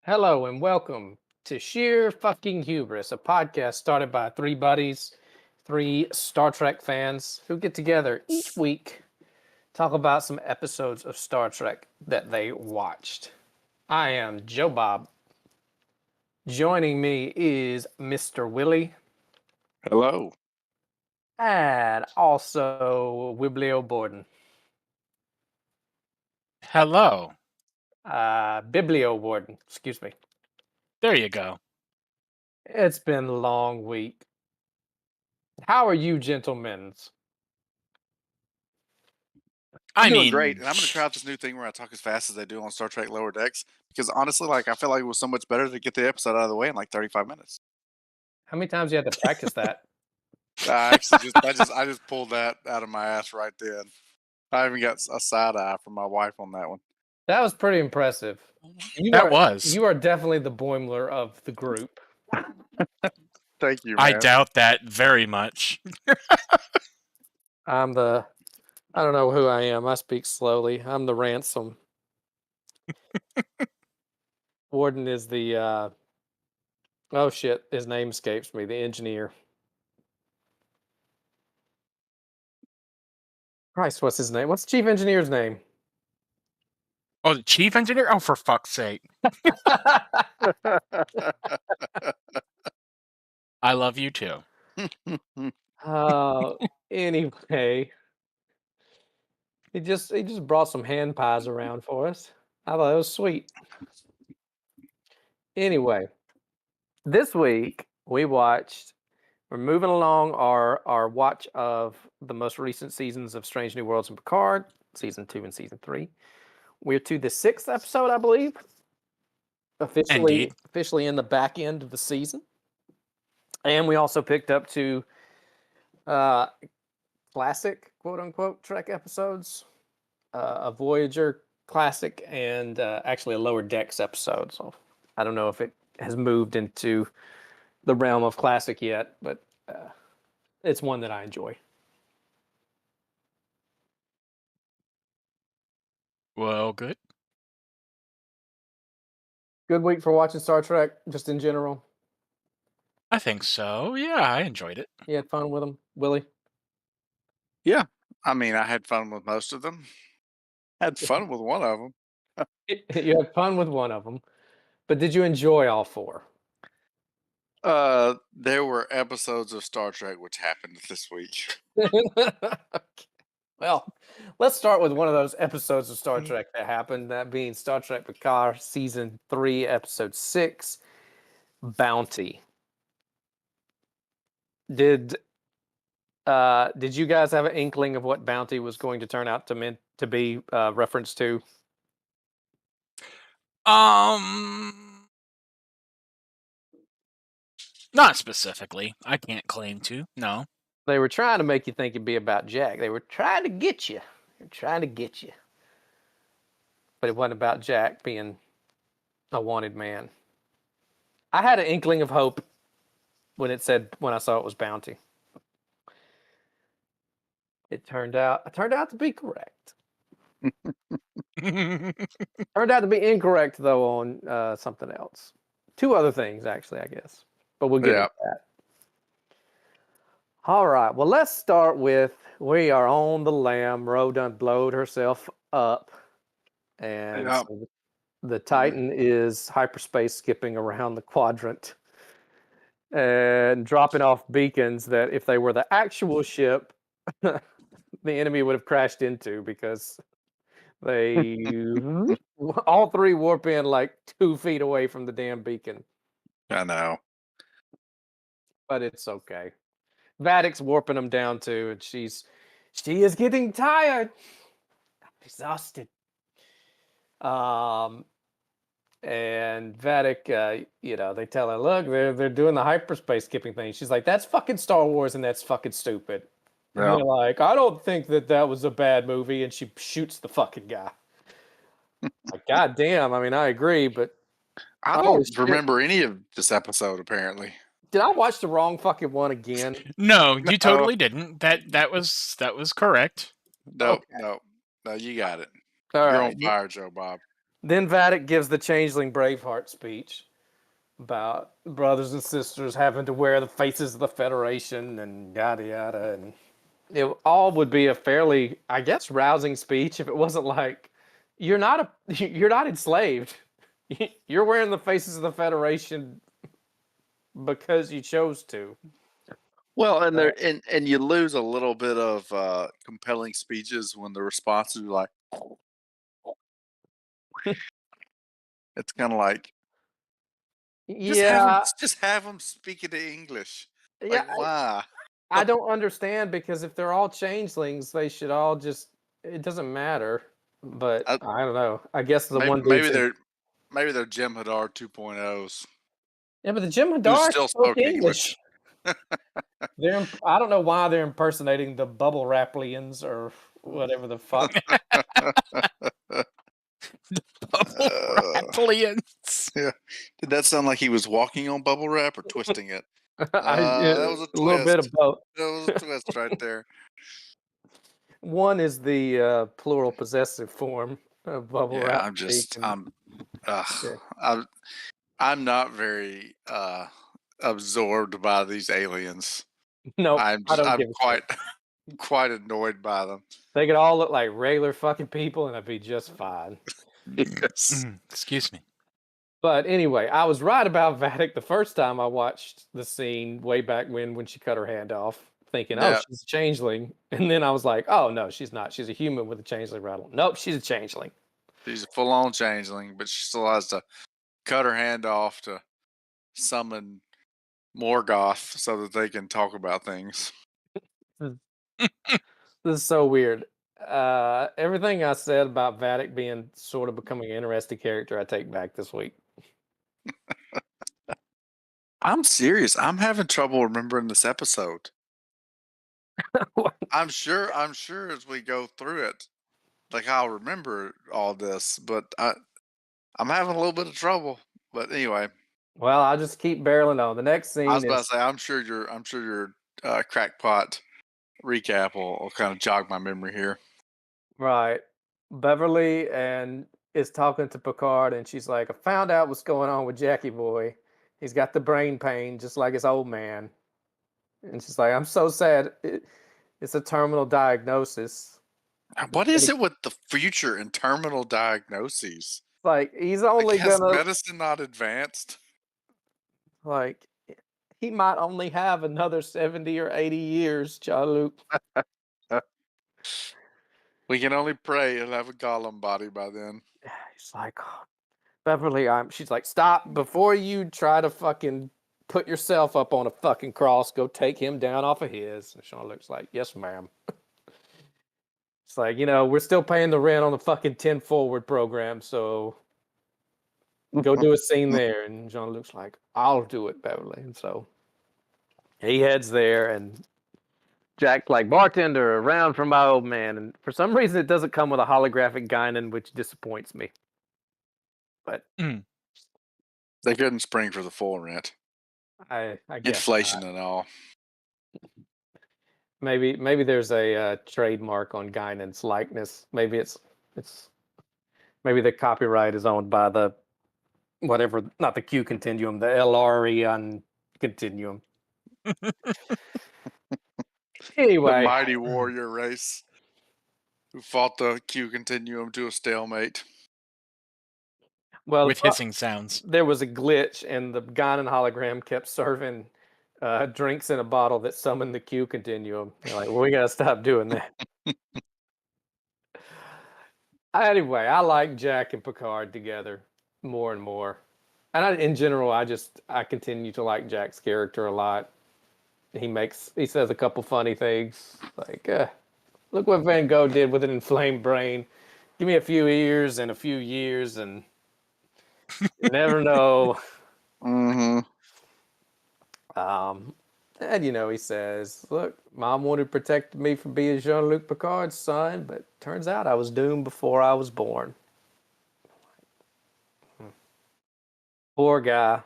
Hello and welcome to Sheer Fucking Hubris, a podcast started by three buddies, three Star Trek fans who get together each week, talk about some episodes of Star Trek that they watched. I am Joe Bob. Joining me is Mr. Willie Hello. and also Wiblio Borden. Hello. Biblio Borden, excuse me. There you go. It's been a long week. How are you, gentlemen? I'm doing great, and I'm going to try out this new thing where I talk as fast as they do on Star Trek Lower Decks because honestly, I feel like it was so much better to get the episode out of the way in 35 minutes. How many times you had to practice that? I just pulled that out of my ass right then. I even got a side eye from my wife on that one. That was pretty impressive. You are definitely the Boimler of the group. Thank you, man. I doubt that very much. I don't know who I am. I speak slowly. I'm the ransom. Warden is the, oh shit, his name escapes me, the engineer. Christ, what's his name? What's the chief engineer's name? Oh, the chief engineer? Oh, for fuck's sake. I love you too. Anyway. He just brought some hand pies around for us. I thought it was sweet. Anyway, this week we're moving along our watch of the most recent seasons of Strange New Worlds and Picard, season 2 and season 3. We're to the 6th episode, I believe. Officially in the back end of the season. And we also picked up to classic, quote unquote, Trek episodes, a Voyager classic, and actually a Lower Decks episode. So I don't know if it has moved into the realm of classic yet, but it's one that I enjoy. Well, good. Good week for watching Star Trek, just in general. I think so. Yeah, I enjoyed it. You had fun with them, Willie? Yeah. I mean, I had fun with most of them. Had fun with one of them. You had fun with one of them, but did you enjoy all four? There were episodes of Star Trek which happened this week. Well, let's start with one of those episodes of Star Trek that happened, that being Star Trek Picard Season 3, Episode 6, Bounty. Did you guys have an inkling of what Bounty was going to turn out to be referenced to? Not specifically. I can't claim to. No. They were trying to make you think it'd be about Jack. They were trying to get you. But it wasn't about Jack being a wanted man. I had an inkling of hope when I saw it was Bounty. It turned out to be correct. Turned out to be incorrect, though, on something else. Two other things, actually, I guess. But we'll get into that. All right. Well, let's start with, we are on the lam. Ro done blowed herself up. And so the Titan is hyperspace skipping around the quadrant and dropping off beacons that if they were the actual ship, the enemy would have crashed into, because they all three warp in 2 feet away from the damn beacon. I know. But it's okay. Vadic's warping them down too, and she is getting tired. I'm exhausted. And Vadic, they tell her, look, they're doing the hyperspace skipping thing. She's like, that's fucking Star Wars, and that's fucking stupid. And they're like, I don't think that was a bad movie, and she shoots the fucking guy. Like, God damn, I mean, I agree, but I don't remember any of this episode, apparently. Did I watch the wrong fucking one again? No, you totally didn't. That was correct. No, you got it. All You're right. on fire, Joe Bob. Then Vatic gives the Changeling Braveheart speech about brothers and sisters having to wear the faces of the Federation and yada yada, and it all would be a fairly, I guess, rousing speech if it wasn't like you're not enslaved. You're wearing the faces of the Federation because you chose to. Well, and there and you lose a little bit of compelling speeches when the responses are like, it's kind of like Yeah, just have them speak it in English. yeah. Like, why? I don't understand, because if they're all changelings, they should all just. It doesn't matter. But I don't know. I guess the one dude Maybe said, they're Jim Hadar 2.0s yeah, but the Jim who Hadar still spoke spoke English. I don't know why they're impersonating the Bubble Rapplians or whatever the fuck. Rapplians. Yeah. Did that sound like he was walking on bubble wrap or twisting it? That was a twist. little bit of both. That was a twist right there. One is the plural possessive form of bubble wrap. I'm not very absorbed by these aliens. No, I'm quite annoyed by them. They could all look like regular fucking people and I'd be just fine. Yes. Excuse me. But anyway, I was right about Vatic the first time I watched the scene way back when she cut her hand off, thinking, oh, she's a changeling. And then I was like, oh, no, she's not. She's a human with a changeling rattle. Nope, she's a changeling. She's a full-on changeling, but she still has to cut her hand off to summon Morgoth so that they can talk about things. This is so weird. Everything I said about Vatic being sort of becoming an interesting character, I take back this week. I'm serious. I'm having trouble remembering this episode. I'm sure as we go through it, like I'll remember all this, but I'm having a little bit of trouble. But anyway. Well, I'll just keep barreling on. The next scene I was about to say, I'm sure your crackpot recap will kind of jog my memory here. Right. Beverly is talking to Picard, and she's like, I found out what's going on with Jackie Boy. He's got the brain pain, just like his old man. And she's like, I'm so sad. It's a terminal diagnosis. What is it with the future and terminal diagnoses? Like, he's only has medicine not advanced? Like, he might only have another 70 or 80 years, Jean-Luc. We can only pray he'll have a golem body by then. He's like, oh, Beverly, she's like, stop, before you try to fucking put yourself up on a fucking cross, go take him down off of his. And Jean-Luc's like, yes, ma'am. It's like, we're still paying the rent on the fucking 10 Forward program, so go do a scene there. And Jean-Luc's like, I'll do it, Beverly. And so he heads there, and Jack's like, bartender, around for my old man. And for some reason, it doesn't come with a holographic Guinan, which disappoints me. But they couldn't spring for the full rent. I guess inflation not. And all. Maybe there's a trademark on Guinan's likeness. Maybe maybe the copyright is owned by the whatever, not the Q continuum, the LREon continuum. Anyway, the mighty warrior race who fought the Q continuum to a stalemate. Well, with hissing sounds. There was a glitch, and the Guinan hologram kept serving drinks in a bottle that summoned the Q continuum. They're like, well, we gotta stop doing that. Anyway, I like Jack and Picard together more and more. And in general, I continue to like Jack's character a lot. He says a couple funny things, like, look what Van Gogh did with an inflamed brain. Give me a few ears and a few years, and you never know. Mm-hmm. And he says, look, Mom wanted to protect me from being Jean-Luc Picard's son, but turns out I was doomed before I was born. Poor guy.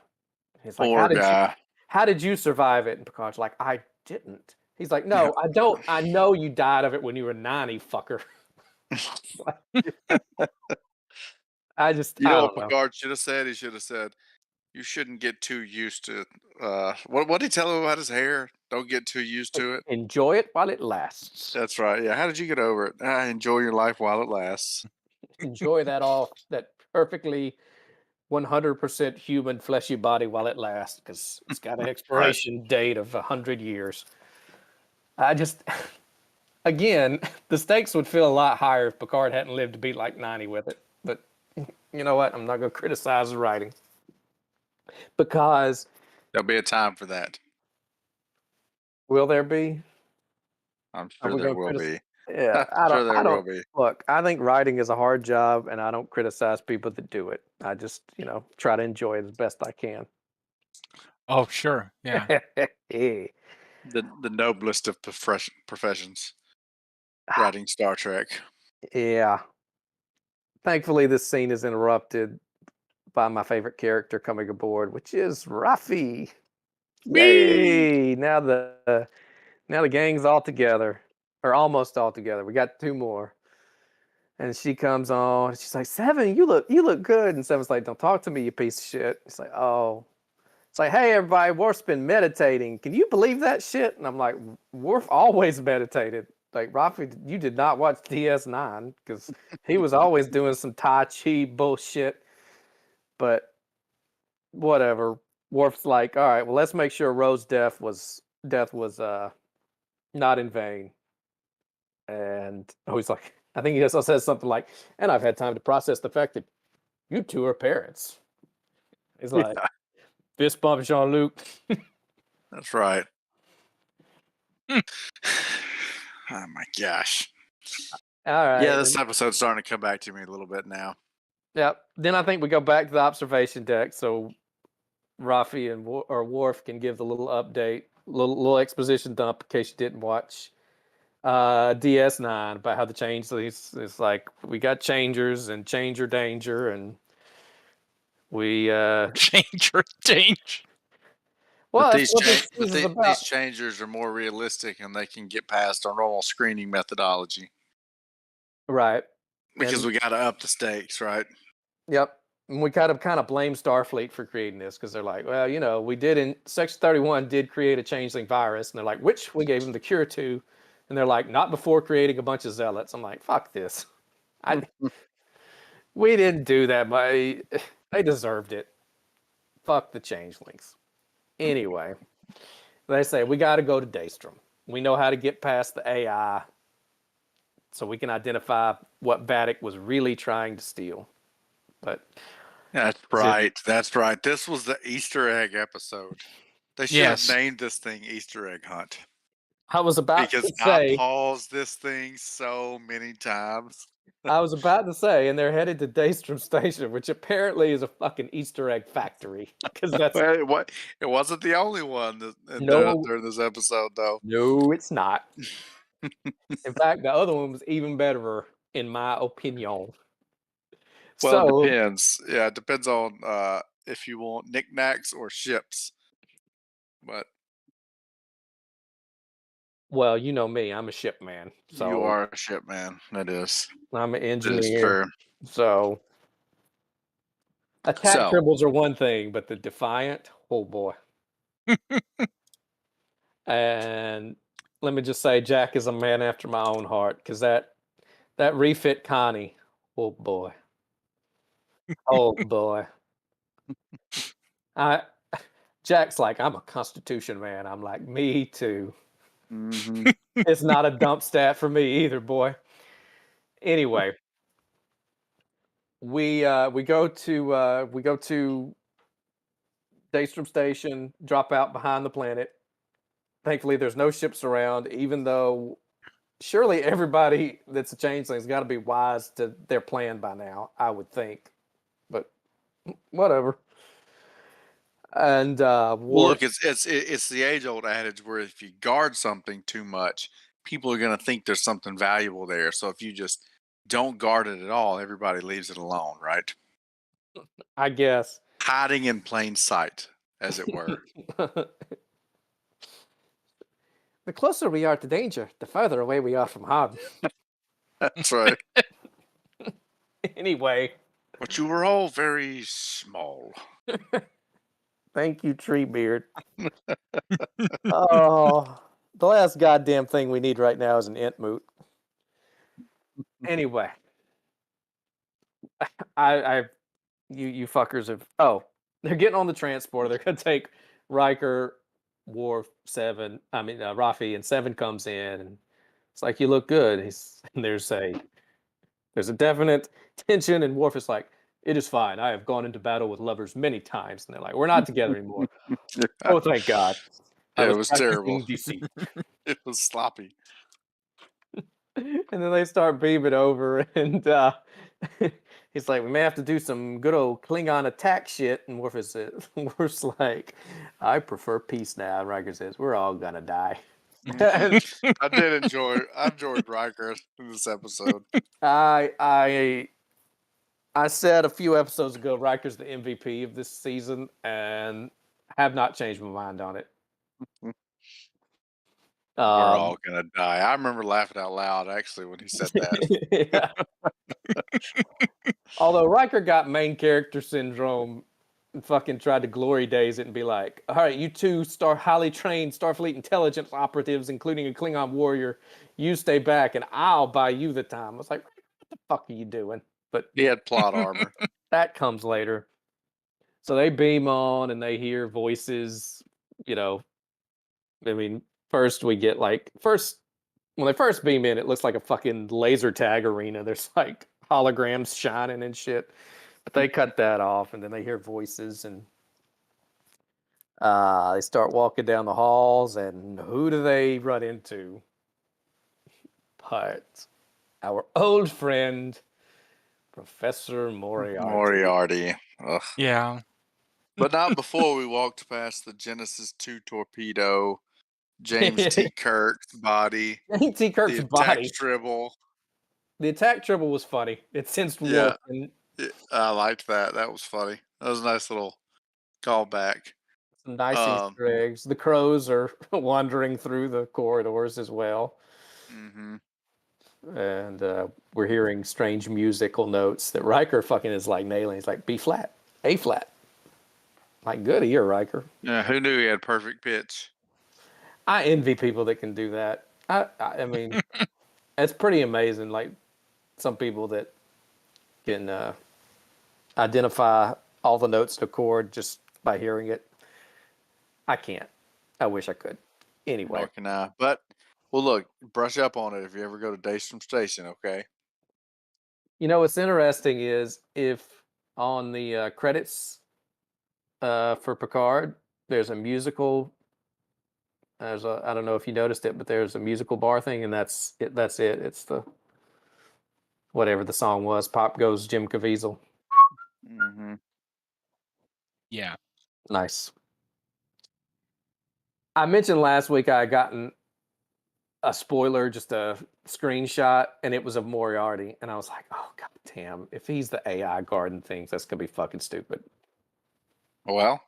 He's like, how did you survive it? And Picard's like, I didn't. He's like, no, I don't. I know you died of it when you were 90, fucker. I just, You I know don't what know. Picard should have said? He should have said, "You shouldn't get too used to." What did he tell him about his hair? Don't get too used to it. Enjoy it while it lasts. That's right. Yeah. How did you get over it? Enjoy your life while it lasts. Enjoy that perfectly 100% human fleshy body while it lasts, because it's got an Right. expiration date of 100 years. I just, again, the stakes would feel a lot higher if Picard hadn't lived to be like 90 with it. But you know what? I'm not going to criticize the writing because There'll be a time for that. will there be? I'm Are sure we there going to will criticize? be. Yeah, I'm sure there I will don't be. look. I think writing is a hard job, and I don't criticize people that do it. I just, try to enjoy it as best I can. Oh, sure. Yeah. The noblest of professions, writing Star Trek. Yeah. Thankfully, this scene is interrupted by my favorite character coming aboard, which is Rafi. Whee! Yay! Now the gang's all together, or almost all together. We got two more, and she comes on. She's like, "Seven, you look good." And Seven's like, "Don't talk to me, you piece of shit." It's like, "Oh." It's like, "Hey, everybody, Worf's been meditating. Can you believe that shit?" And I'm like, "Worf always meditated. Like, Rafi, you did not watch DS9 because he was always doing some Tai Chi bullshit." But whatever. Worf's like, "All right, well, let's make sure Rose's death was not in vain." And he's like, I think he also says something like, "And I've had time to process the fact that you two are parents." He's like, Yeah, fist bump Jean-Luc. that's right. Hmm. Oh my gosh. All right. Yeah, this episode's starting to come back to me a little bit now. Yep. Then I think we go back to the observation deck so Rafi and Worf can give the little update, little exposition dump in case you didn't watch DS9 about how the changelings. It's like we got changers and changer danger, and we Change. well, that's what this But season's about. these changers are more realistic and they can get past our normal screening methodology Right. because And we got to up the stakes, right? yep. And we kind of blame Starfleet for creating this because they're like, well, we did in Section 31 did create a changeling virus, and they're like, which we gave them the cure to, and they're like, not before creating a bunch of zealots. I'm like, fuck this. We didn't do that, but they deserved it. Fuck the changelings. Anyway, they say we got to go to Daystrom. We know how to get past the AI, so we can identify what Vadic was really trying to steal. But That's right. That's right. This was the Easter egg episode. They should have Yes. named this thing Easter Egg Hunt I was about to because I say, paused this thing so many times. and they're headed to Daystrom Station, which apparently is a fucking Easter egg factory. Because that's Well, it wasn't the only one no, during this episode, though. no, it's not. In fact, the other one was even better, in my opinion. Well, it So, depends. Yeah, it depends on if you want knickknacks or ships. But well, you know me, I'm a ship man. you So are a ship man. That is. I'm an It is engineer. true. So attack So, triples are one thing, but the Defiant, oh boy. And let me just say, Jack is a man after my own heart, because that refit Connie, oh boy. Oh boy. Jack's like, I'm a Constitution man. I'm like, me too. mhm. It's not a dump stat for me either, boy. Anyway, we go to Daystrom Station, drop out behind the planet. Thankfully, there's no ships around, even though surely everybody that's a changeling's got to be wise to their plan by now, I would think. But whatever. And Well, Worf, look, it's the age old adage where if you guard something too much, people are going to think there's something valuable there. So if you just don't guard it at all, everybody leaves it alone, right? I guess. Hiding in plain sight, as it were. The closer we are to danger, the further away we are from harm. That's right. Anyway, But you were all very small. Thank you, Treebeard. Oh, the last goddamn thing we need right now is an int moot. Anyway, you fuckers have. Oh, they're getting on the transporter. They're gonna take Riker, Worf, Seven. I mean, Rafi, and Seven comes in, and it's like, you look good. And there's a definite tension, and Worf is like, it is fine. I have gone into battle with lovers many times, and they're like, we're not together anymore. Oh, thank God. I Yeah, was it was practicing terrible. deceit. It was sloppy. And then they start beaming over, and he's like, we may have to do some good old Klingon attack shit. And Worf's like, I prefer peace now. And Riker says, we're all gonna die. I enjoyed Riker in this episode. I said a few episodes ago, Riker's the MVP of this season, and have not changed my mind on it. We're all gonna die. I remember laughing out loud actually when he said that. Although Riker got main character syndrome and fucking tried to glory days it and be like, all right, you two highly trained Starfleet intelligence operatives, including a Klingon warrior, you stay back and I'll buy you the time. I was like, what the fuck are you doing? But He had plot armor. that comes later. So they beam on and they hear voices, I mean, first we get when they first beam in, it looks like a fucking laser tag arena. There's like holograms shining and shit. But they cut that off, and then they hear voices, and they start walking down the halls, and who do they run into? But our old friend, Professor Moriarty. Moriarty. Ugh. Yeah. But not before we walked past the Genesis 2 torpedo, James T. Kirk's body, James T. Kirk's the body. attack tribble. The attack tribble was funny. It sensed Yeah. Wolf. I liked that. That was funny. That was a nice little callback. Some nice Easter eggs. The crows are wandering through the corridors as well. Mm-hmm. And we're hearing strange musical notes that Riker fucking is like nailing. He's like, B flat, A flat. Like, good ear, Riker. Yeah, who knew he had perfect pitch? I envy people that can do that. I mean, it's pretty amazing. Like, some people that can identify all the notes to chord just by hearing it. I can't. I wish I could. Anyway. Nor can I. But, well, look, brush up on it if you ever go to Daystrom Station, okay? What's interesting is if on the credits for Picard, there's a musical. I don't know if you noticed it, but there's a musical bar thing, and that's it. It's the whatever the song was. Pop Goes Jim Caviezel. Mm-hmm. Yeah. Nice. I mentioned last week I had gotten a spoiler, just a screenshot, and it was of Moriarty, and I was like, oh god damn, if he's the AI guarding things, that's gonna be fucking stupid. Well,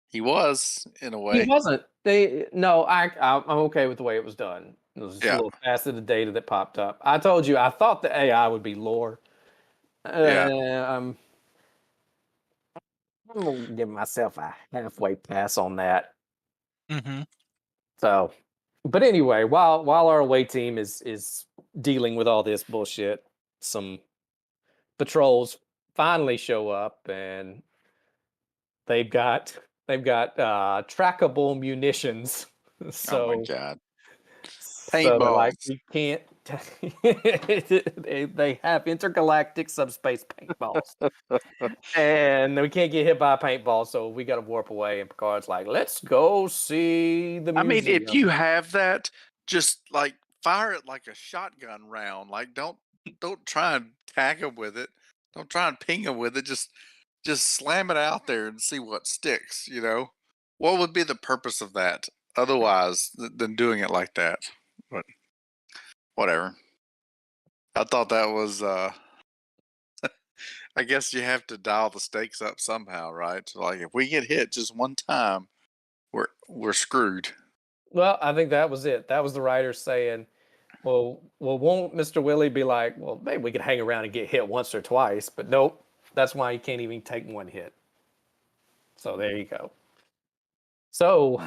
he was, in a way. He wasn't. I'm okay with the way it was done. It was just a little fast of the data that popped up. I told you, I thought the AI would be lore. I'm gonna give myself a halfway pass on that. Mm-hmm. So, but anyway, while our away team is dealing with all this bullshit, some patrols finally show up, and they've got trackable munitions. So, oh my god. Paintballs. Like, we can't. they have intergalactic subspace paintballs, and we can't get hit by a paintball, so we got to warp away. And Picard's like, "Let's go see the museum." I mean, if you have that, just like fire it like a shotgun round. Like, don't try and tag them with it. Don't try and ping them with it. Just slam it out there and see what sticks. What would be the purpose of that otherwise than doing it like that? But whatever. I thought that was. I guess you have to dial the stakes up somehow, right? So, like, if we get hit just one time, we're screwed. Well, I think that was it. That was the writer saying, well, won't Mr. Willie be like, well, maybe we could hang around and get hit once or twice, but nope. That's why he can't even take one hit. So there you go. So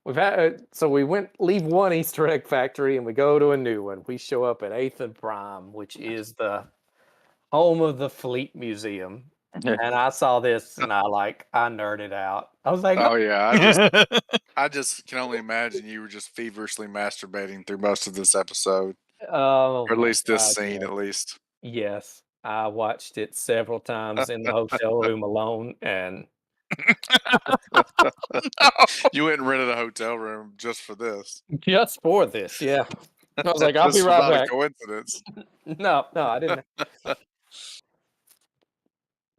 we leave one Easter egg factory and we go to a new one. We show up at 8th and Prime, which is the home of the Fleet Museum. And I saw this and I nerded out. I was like, Oh yeah, I just can only imagine you were just feverishly masturbating through most of this episode, oh or at my least this God, scene, yes. at least. Yes, I watched it several times in the hotel room alone, and You went and rented a hotel room just for this. just for this, yeah. I was like, I'll be This was right not a back. coincidence. No, I didn't.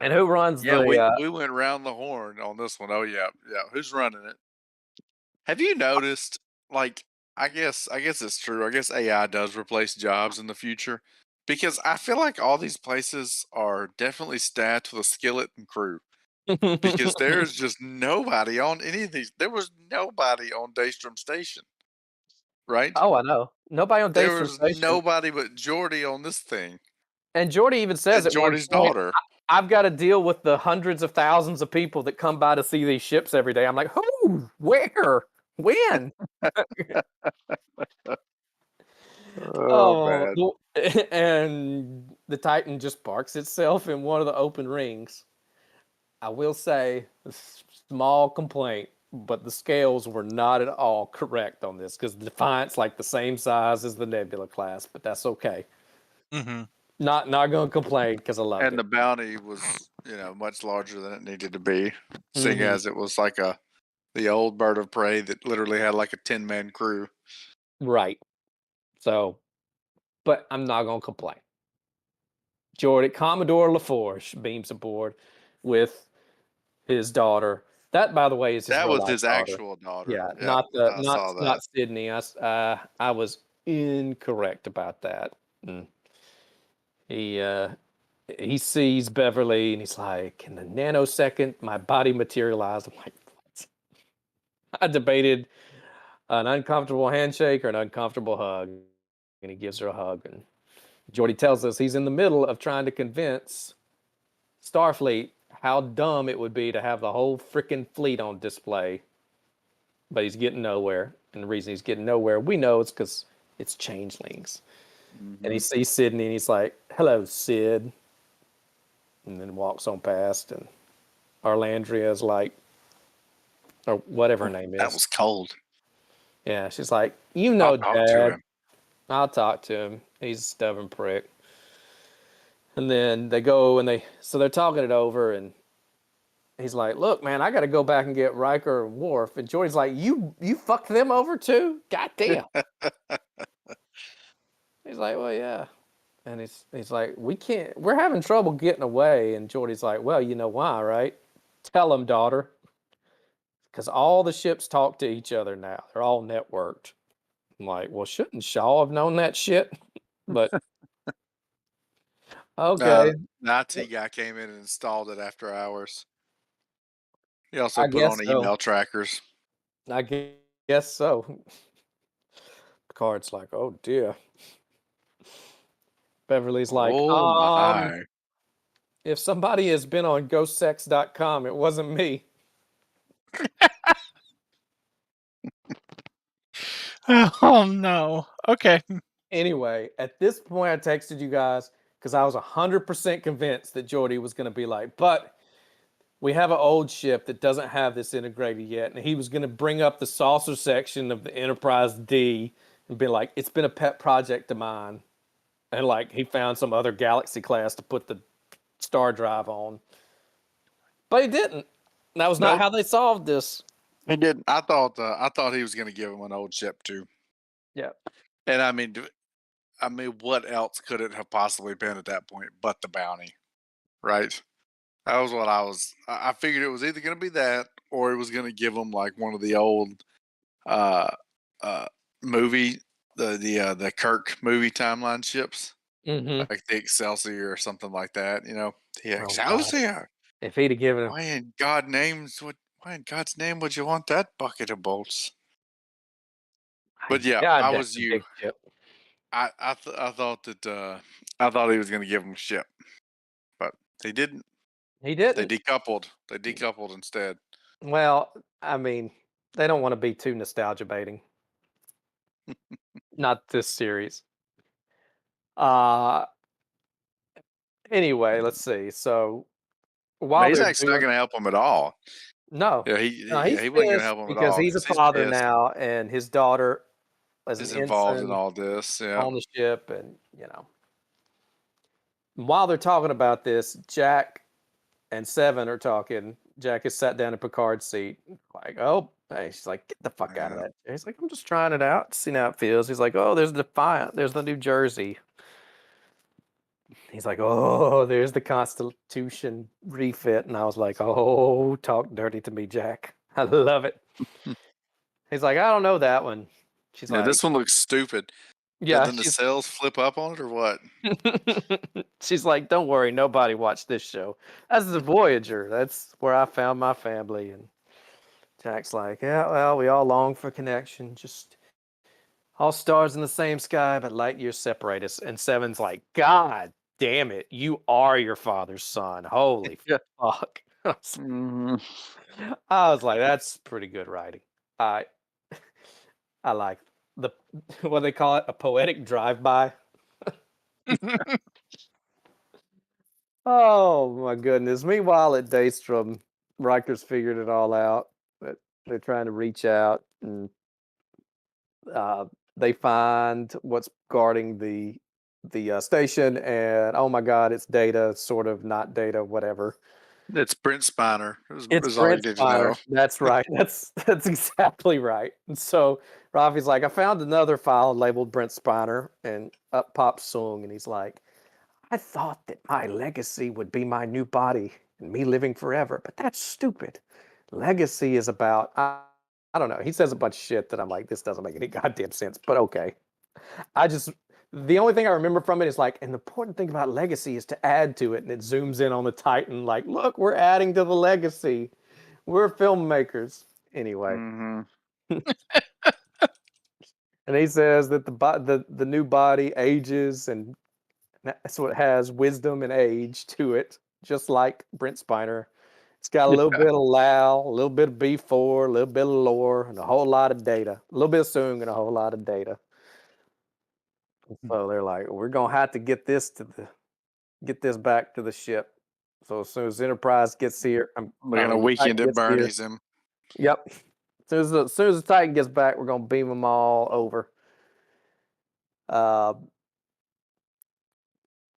And who runs Yeah, the? we went round the horn on this one. Oh yeah, yeah. Who's running it? Have you noticed? Like, I guess it's true. I guess AI does replace jobs in the future, because I feel like all these places are definitely staffed with a skillet and crew. Because there's just nobody on any of these. There was nobody on Daystrom Station, right? Oh, I know. Nobody on There Daystrom was Station. nobody but Geordi on this thing, And Jordy even says and at one Geordi's point, daughter. I've got to deal with the hundreds of thousands of people that come by to see these ships every day. I'm like, who? Where? When? Oh man. And the Titan just parks itself in one of the open rings. I will say, a small complaint, but the scales were not at all correct on this because the Defiant's like the same size as the Nebula class, but that's okay. Mm-hmm. Not gonna complain because I loved And it. the bounty was, much larger than it needed to be, seeing Mhm. as it was like the old bird of prey that literally had like a 10-man crew. Right. So, but I'm not gonna complain. Commodore LaForge beams aboard with his daughter. That, by the way, is his That real was life his daughter. actual daughter. Yeah, Yeah, I saw not that. Sydney. I was incorrect about that. Mm. He sees Beverly and he's like, in a nanosecond, my body materialized. I'm like, what? I debated an uncomfortable handshake or an uncomfortable hug, and he gives her a hug. And Jordy tells us he's in the middle of trying to convince Starfleet how dumb it would be to have the whole freaking fleet on display, but he's getting nowhere. And the reason he's getting nowhere, we know, it's because it's changelings. And he Mhm. sees Sydney and he's like, hello, Sid. And then walks on past, and Arlandria's like, or whatever her name That is. was cold. Yeah, she's like, I'll talk to Dad. him. I'll talk to him. He's a stubborn prick. And then they go and they're talking it over, and he's like, look, man, I got to go back and get Riker and Worf. And Jordy's like, you fucked them over too? Goddamn. He's like, well, yeah. And he's like, we're having trouble getting away. And Jordy's like, well, you know why, right? Tell him, daughter. Because all the ships talk to each other now. They're all networked. I'm like, well, shouldn't Shaw have known that shit? But okay, The IT guy came in and installed it after hours. He also I put guess on so. email trackers. I guess so. Picard's like, oh dear. Beverly's like, Oh my. if somebody has been on ghostsex.com, it wasn't me. Oh no. Okay. Anyway, at this point, I texted you guys because I was 100% convinced that Geordi was going to be like, but we have an old ship that doesn't have this integrated yet. And he was going to bring up the saucer section of the Enterprise D and be like, it's been a pet project of mine. And like, he found some other Galaxy class to put the star drive on. But he didn't. That was not Nope, how they solved this. he didn't. I thought he was going to give him an old ship too. Yeah. And I mean, what else could it have possibly been at that point but the bounty, right? That was what I figured it was either going to be that, or it was going to give him like one of the old uh uh movie the Kirk movie timeline ships, Mm-hmm. like the Excelsior or something like that. The Oh, God. Excelsior. If he'd have given him, Why in God's name would you want that bucket of bolts? But yeah, God, I that's was a you. big ship. I thought that I thought he was going to give him a ship, but They didn't. He They didn't. decoupled. They decoupled instead. Well, I mean, they don't want to be too nostalgia baiting. Not this series. Uh anyway, let's see. So No, while he's they're actually not doing going to help him at all. no, Yeah, no, he's he wasn't going to pissed help him at because all he's a because he's father pissed. now, and his daughter is an Is involved in ensign all this. Yeah. on the ship, and while they're talking about this, Jack and Seven are talking. Jack is sat down in Picard's seat, like, oh, hey, she's like, get the fuck out of Yeah. that. He's like, I'm just trying it out, seeing how it feels. He's like, oh, there's the Defiant, there's the New Jersey. He's like, oh, there's the Constitution refit. And I was like, oh, talk dirty to me, Jack. I love it. He's like, I don't know that one. She's Yeah, like, this one looks stupid. yeah, Then the cells flip up on it or what? she's like, don't worry, nobody watched this show. That's the Voyager. That's where I found my family. And Jack's like, yeah, well, we all long for connection. Just all stars in the same sky, but light years separate us. And Seven's like, God damn it, you are your father's son. Holy fuck. Mhm. I was like, that's pretty good writing. I I like the what they call it, a poetic drive-by. Oh my goodness. Meanwhile, at Daystrom, Riker's figured it all out. But they're trying to reach out, and uh, they find what's guarding the station, and oh my god, it's Data, sort of not Data, whatever. It's Brent Spiner. It's Is all you Brent need to Spiner. know. That's right. That's exactly right. And so Rafi's like, I found another file labeled Brent Spiner, and up pops Sung, and he's like, I thought that my legacy would be my new body and me living forever, but that's stupid. Legacy is about I don't know. He says a bunch of shit that I'm like, this doesn't make any goddamn sense, but okay. I just the only thing I remember from it is like, and the important thing about legacy is to add to it, and it zooms in on the Titan, like, look, we're adding to the legacy. We're filmmakers. Anyway. Mhm. And he says that the new body ages, and so it has wisdom and age to it, just like Brent Spiner. It's got a little bit of Lao, a little bit of B4, a little bit of lore, and a whole lot of data. A little bit of Soong and a whole lot of data. So they're like, we're gonna have to get this back to the ship. So as soon as Enterprise gets here, We're gonna the Titan weekend at gets here. Bernie's him. Yep. As soon as the Titan gets back, we're gonna beam them all over.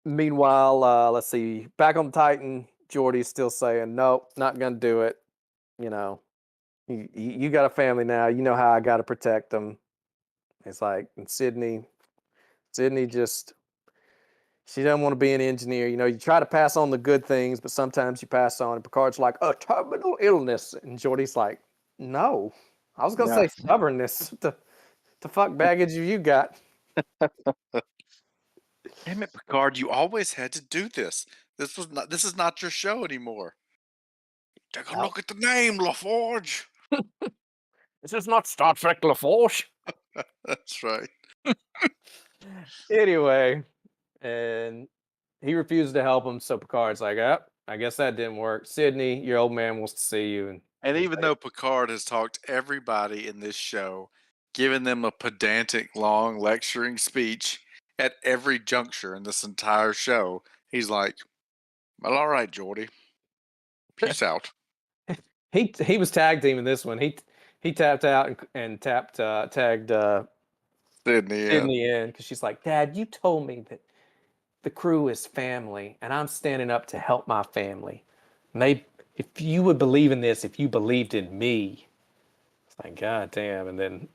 Meanwhile, let's see. Back on the Titan, Geordi's still saying, nope, not gonna do it. You know, you got a family now. You know how I got to protect them. It's like, and Sydney just, she doesn't want to be an engineer. You know, you try to pass on the good things, but sometimes you pass on. And Picard's like, a terminal illness. And Geordi's like, no, I was going to say stubbornness. The fuck baggage have you got? Damn it, Picard! You always had to do this. This is not your show anymore. Take a look at the name, LaForge. This is not Star Trek LaForge. That's right. Anyway, and he refuses to help him, so Picard's like, oh, I guess that didn't work. Sydney, your old man wants to see you. And even though Picard has talked to everybody in this show, given them a pedantic, long lecturing speech at every juncture in this entire show, he's like, well, all right, Geordi. Peace out. He was tag team in this one. He tapped out and tagged Sydney in because she's like, Dad, you told me that the crew is family, and I'm standing up to help my family. And if you would believe in this, if you believed in me, it's like, God damn. And then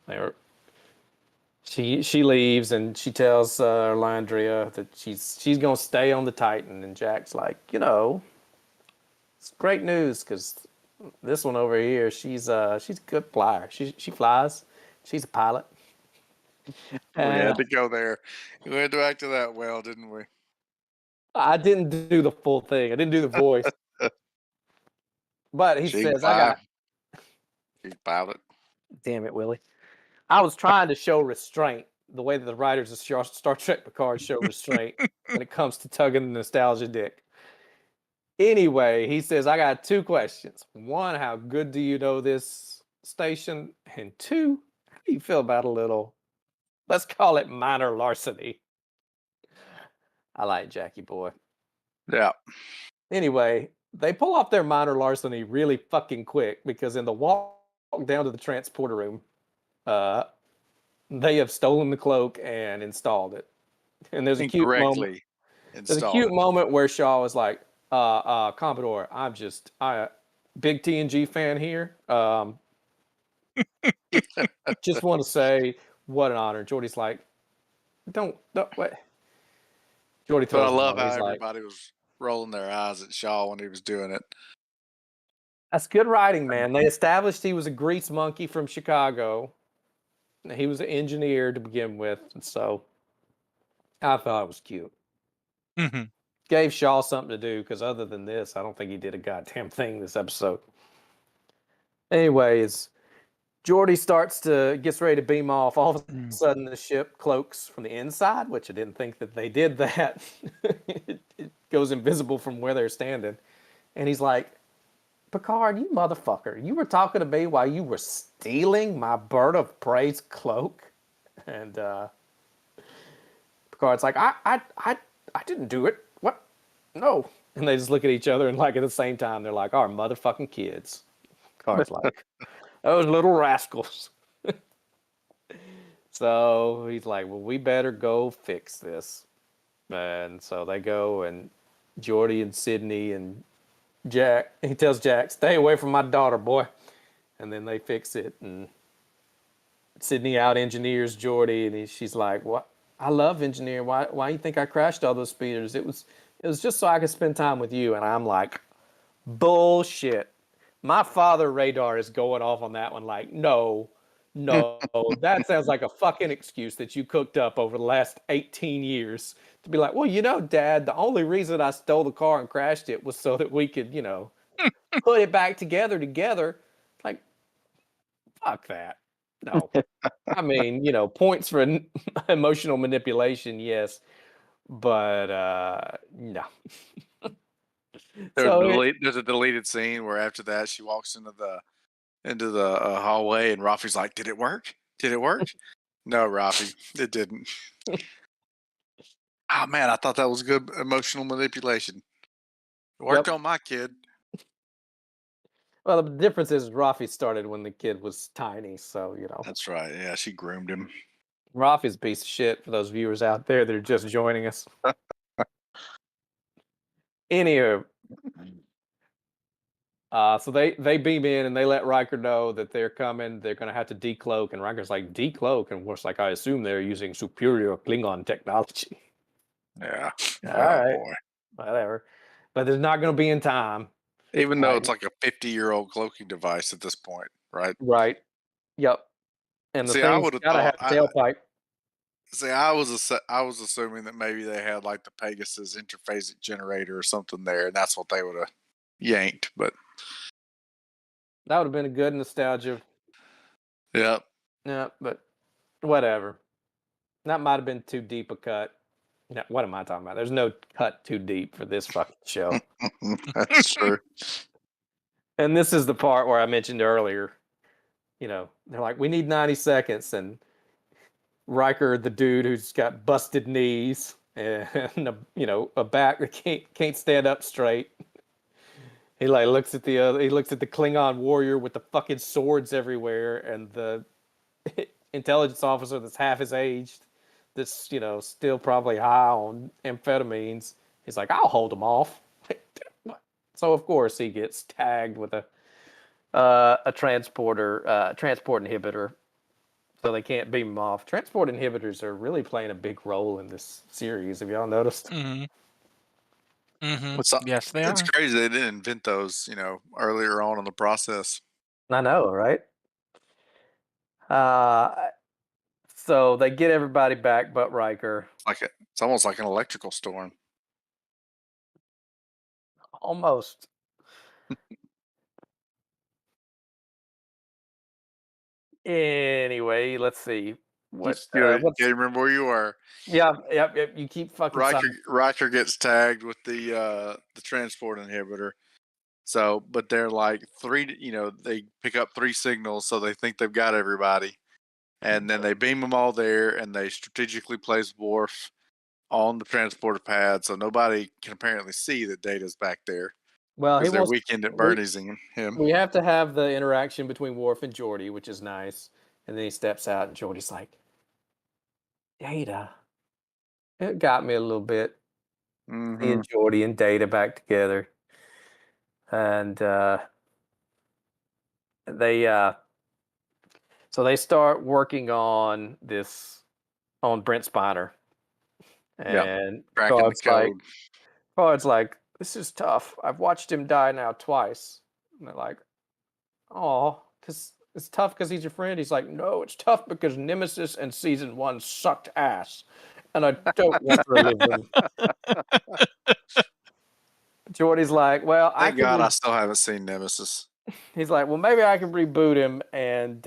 she leaves, and she tells Landria that she's gonna stay on the Titan. And Jack's like, it's great news because this one over here, she's a good flyer. She flies. She's a pilot. We had to go there. We had to act to that well, didn't we? I didn't do the full thing. I didn't do the voice. But he says, She's pilot. Damn it, Willie. I was trying to show restraint the way that the writers of Star Trek Picard show restraint when it comes to tugging the nostalgia dick. Anyway, he says, I got 2 questions. 1, how good do you know this station? And 2, how do you feel about a little, let's call it minor larceny? I like Jackie boy. Yeah. Anyway, they pull off their minor larceny really fucking quick because in the walk down to the transporter room, they have stolen the cloak and installed it. And there's a cute moment. Incorrectly There's a installed cute it. moment where Shaw is like, Commodore, I big TNG fan here. Just want to say what an honor. Jordy's like, don't what? Jordy But I throws a love bone. how He's like, everybody was rolling their eyes at Shaw when he was doing it. that's good writing, man. They established he was a grease monkey from Chicago. He was an engineer to begin with, and so I thought it was cute. Mm-hmm. Gave Shaw something to do because other than this, I don't think he did a goddamn thing this episode. Anyways, Geordi gets ready to beam off. All of a sudden, the ship cloaks from the inside, which I didn't think that they did that. it goes invisible from where they're standing. And he's like, Picard, you motherfucker, you were talking to me while you were stealing my bird of prey's cloak? And Picard's like, I didn't do it. What? No. And they just look at each other and like at the same time, they're like, our motherfucking kids. Picard's like, those little rascals. So he's like, well, we better go fix this. And so they go, and Geordi and Sydney and Jack, he tells Jack, stay away from my daughter, boy. And then they fix it, and Sydney out engineers Geordi, and she's like, what? I love engineer. Why you think I crashed all those speeders? It was just so I could spend time with you. And I'm like, bullshit. My father radar is going off on that one like, no, that sounds like a fucking excuse that you cooked up over the last 18 years to be like, well, Dad, the only reason I stole the car and crashed it was so that we could, put it back together. Like, fuck that. No. I mean, points for emotional manipulation, yes, but no. There's a deleted scene where after that she walks into the hallway and Rafi's like, "Did it work? Did it work?" No, Rafi, it didn't. Oh man, I thought that was good emotional manipulation. It worked on my kid. Well, the difference is Rafi started when the kid was tiny, so That's right. Yeah, she groomed him. Rafi's a piece of shit for those viewers out there that are just joining us. Anywho, so they beam in and they let Riker know that they're coming. They're going to have to decloak, and Riker's like, decloak? And we're like, I assume they're using superior Klingon technology. Yeah. All right. Boy. Whatever. But there's not going to be in time. Even though it's like a 50-year-old cloaking device at this point, right? Right. Yep. And the thing's got to have a tailpipe. See, I was assuming that maybe they had like the Pegasus interphasic generator or something there, and that's what they would have yanked. But that would have been a good nostalgia. Yep. Yeah, but whatever. That might have been too deep a cut. No, what am I talking about? There's no cut too deep for this fucking show. That's true. And this is the part where I mentioned earlier. They're like, we need 90 seconds, and Riker, the dude who's got busted knees and a back that can't stand up straight. He looks at the Klingon warrior with the fucking swords everywhere, and the intelligence officer that's half his age, that's still probably high on amphetamines. He's like, I'll hold him off. So of course he gets tagged with a transport inhibitor, so they can't beam him off. Transport inhibitors are really playing a big role in this series. Have y'all noticed? Mm-hmm. Mm-hmm. Yes, they are. It's crazy they didn't invent those, earlier on in the process. I know, right? So they get everybody back but Riker. It's almost like an electrical storm. Almost. Anyway, let's see. What? Can't What's? remember where you were. Yeah, yep. You keep fucking. Riker gets tagged with the transport inhibitor. So, but they're like they pick up 3 signals, so they think they've got everybody, and then they beam them all there, and they strategically place Worf on the transporter pad, so nobody can apparently see that Data's back there. Well, because they're weekend at Bernie's him. We have to have the interaction between Worf and Geordi, which is nice. And then he steps out, and Geordi's like, Data. It got me a little bit. Mm-hmm. Seeing Geordi and Data back together. And so they start working on Brent Spiner. And Picard's like, this is tough. I've watched him die now twice. And they're like, oh, because it's tough because he's your friend. He's like, no, it's tough because Nemesis and season 1 sucked ass. And I don't want to relive them. Jordy's like, well, thank God I still haven't seen Nemesis. He's like, well, maybe I can reboot him, and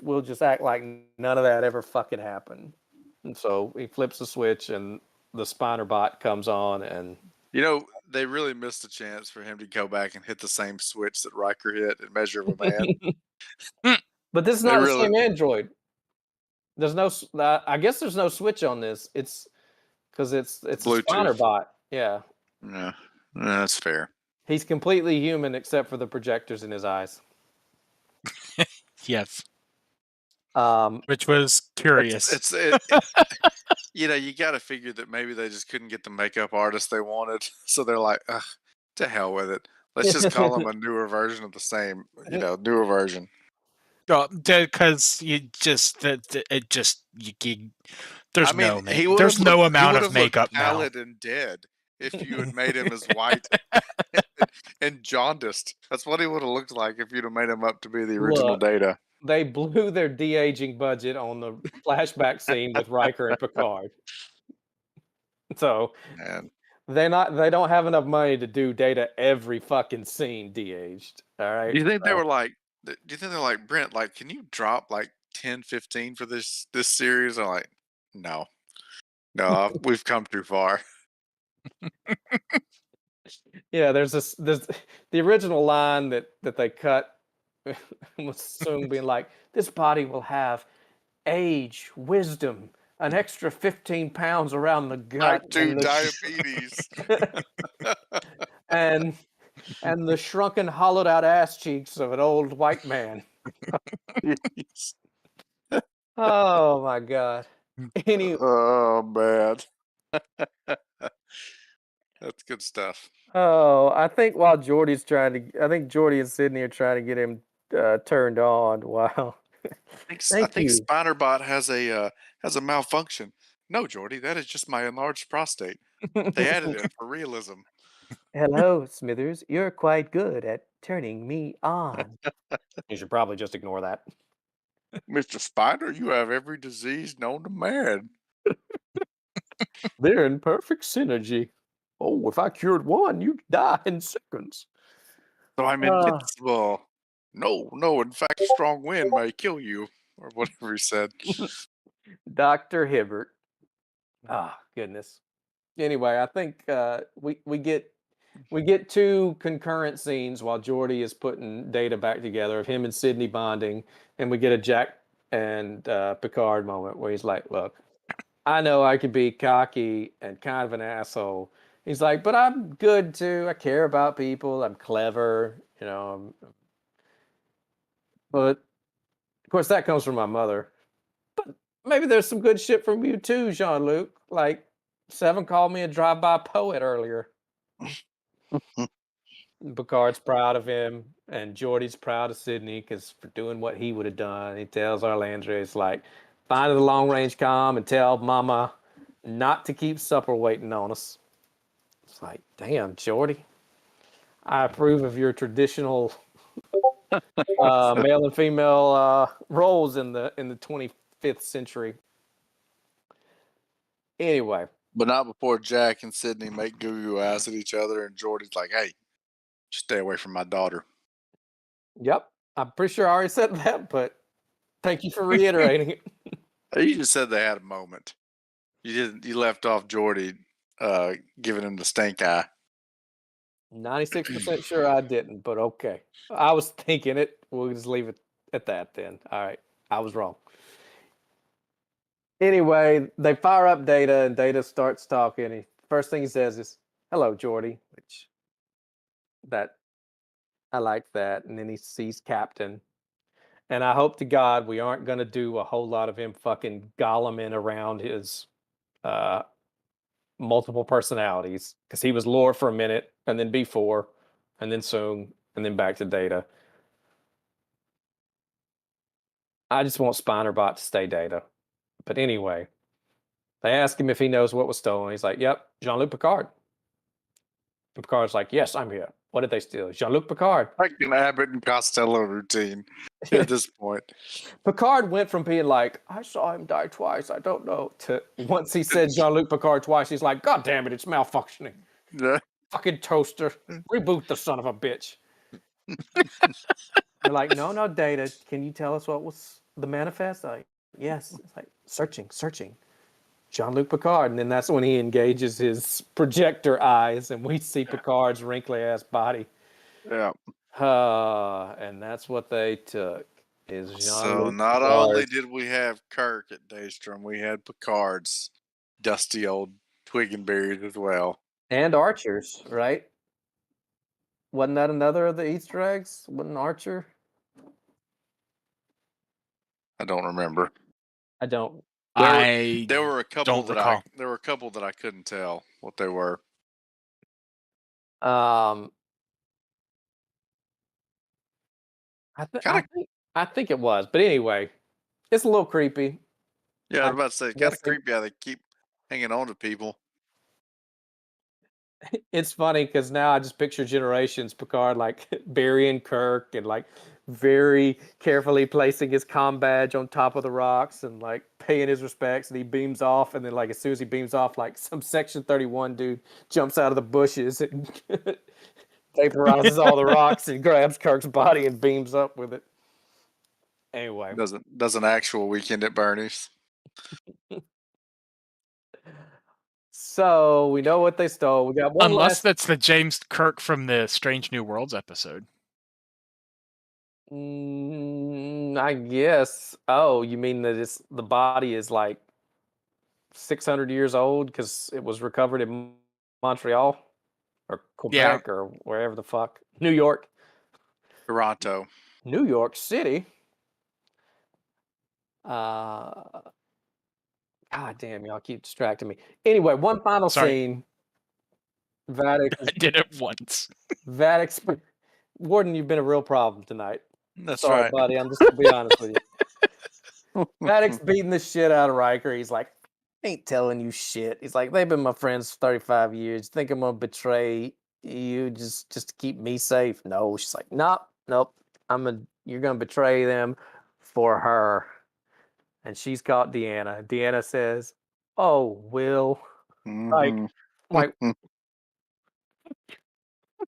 we'll just act like none of that ever fucking happened. And so he flips the switch, and the Spiner bot comes on, and they really missed a chance for him to go back and hit the same switch that Riker hit in Measure of a Man. But this is not the same android. There's no. I guess there's no switch on this. It's because it's Bluetooth. A Spiner bot. Yeah. Yeah, that's fair. He's completely human except for the projectors in his eyes. Yes. Which was curious. You got to figure that maybe they just couldn't get the makeup artist they wanted, so they're like, "Ugh, to hell with it. Let's just call him a newer version of the same, newer version." Because there's no amount of makeup now. Pallid and dead if you had made him as white and jaundiced. That's what he would have looked like if you'd have made him up to be the original Data. They blew their de-aging budget on the flashback scene with Riker and Picard. So they don't have enough money to do Data every fucking scene de-aged. All right. Do you think they were like? Do you think they're like, Brent? Like, can you drop like 10, 15 for this series? I'm like, no, we've come too far. Yeah, there's the original line that they cut was soon being like, this body will have age, wisdom, an extra 15 pounds around the gut, Type 2 diabetes, and the shrunken, hollowed out ass cheeks of an old white man. Oh my God. Oh man. That's good stuff. Oh, I think while Geordi and Sydney are trying to get him turned on. Wow. I think Spinerbot has a malfunction. No, Geordi, that is just my enlarged prostate. They added it for realism. Hello, Smithers. You're quite good at turning me on. You should probably just ignore that. Mr. Spider, you have every disease known to man. They're in perfect synergy. Oh, if I cured one, you'd die in seconds. So I'm invincible. No, in fact, strong wind may kill you, or whatever he said. Dr. Hibbert. Ah, goodness. Anyway, I think we get 2 concurrent scenes while Geordi is putting Data back together of him and Sydney bonding, and we get a Jack and Picard moment where he's like, look, I know I can be cocky and kind of an asshole. He's like, but I'm good too. I care about people. I'm clever, But of course that comes from my mother. But maybe there's some good shit from you too, Jean-Luc. Like Seven called me a drive-by poet earlier. Picard's proud of him, and Geordi's proud of Sydney because for doing what he would have done. He tells Arlandria, it's like, find the long-range comm and tell Mama not to keep supper waiting on us. It's like, damn, Geordi. I approve of your traditional male and female roles in the 25th century. Anyway. But not before Jack and Sydney make goo-goo ass at each other, and Geordi's like, hey, stay away from my daughter. Yep. I'm pretty sure I already said that, but Thank you for reiterating it. You just said they had a moment. You didn't. You left off Jordy giving him the stink eye. 96% sure I didn't, but okay. I was thinking it. We'll just leave it at that then. All right. I was wrong. Anyway, they fire up Data, and Data starts talking. First thing he says is, "Hello, Geordi," which I like that. And then he sees Captain. And I hope to God we aren't going to do a whole lot of him fucking goleming around his multiple personalities, because he was Lore for a minute, and then B4, and then Soong, and then back to Data. I just want Spinerbot to stay Data. But anyway, they ask him if he knows what was stolen. He's like, "Yep, Jean-Luc Picard." And Picard's like, "Yes, I'm here. What did they steal?" "Jean-Luc Picard." Like an Abbott and Costello routine at this point. Picard went from being like, "I saw him die twice, I don't know," to once he said Jean-Luc Picard twice, he's like, "God damn it, it's malfunctioning. Yeah. Fucking toaster. Reboot the son of a bitch." They're like, no, Data. Can you tell us what was the manifest? Like, yes. It's like, searching. Jean-Luc Picard. And then that's when he engages his projector eyes, and we see Picard's wrinkly ass body. Yeah. And that's what they took. Is Jean-Luc So not Picard. only did we have Kirk at Daystrom, we had Picard's dusty old twig and berries as well. And Archer's, right? Wasn't that another of the Easter eggs? Wasn't Archer? I don't remember. I don't. There were a couple don't recall. There were a couple that I couldn't tell what they were. I think it was, but anyway, it's a little creepy. Yeah, I was about to say, kind of creepy how they keep hanging on to people. It's funny because now I just picture Generations Picard like burying Kirk and like very carefully placing his comm badge on top of the rocks and like paying his respects, and he beams off, and then like as soon as he beams off, like some Section 31 dude jumps out of the bushes and vaporizes all the rocks and grabs Kirk's body and beams up with it. Anyway, does an actual Weekend at Bernie's. So we know what they stole. We got one. Unless that's the James Kirk from the Strange New Worlds episode. I guess. Oh, you mean that the body is like 600 years old because it was recovered in Montreal or Quebec or wherever the fuck. New York. Toronto. New York City. God damn, y'all keep distracting me. Anyway, one final scene. Vadix. I did it once. Vadix. Warden, you've been a real problem tonight. That's Sorry, right, buddy. I'm just gonna be honest with you. Vadix beating the shit out of Riker. He's like, "Ain't telling you shit." He's like, "They've been my friends for 35 years. Think I'm gonna betray you just to keep me safe?" No. She's like, nope. You're gonna betray them for her. And she's caught Deanna. Deanna says, "Oh, Will." Mm-hmm. Like, what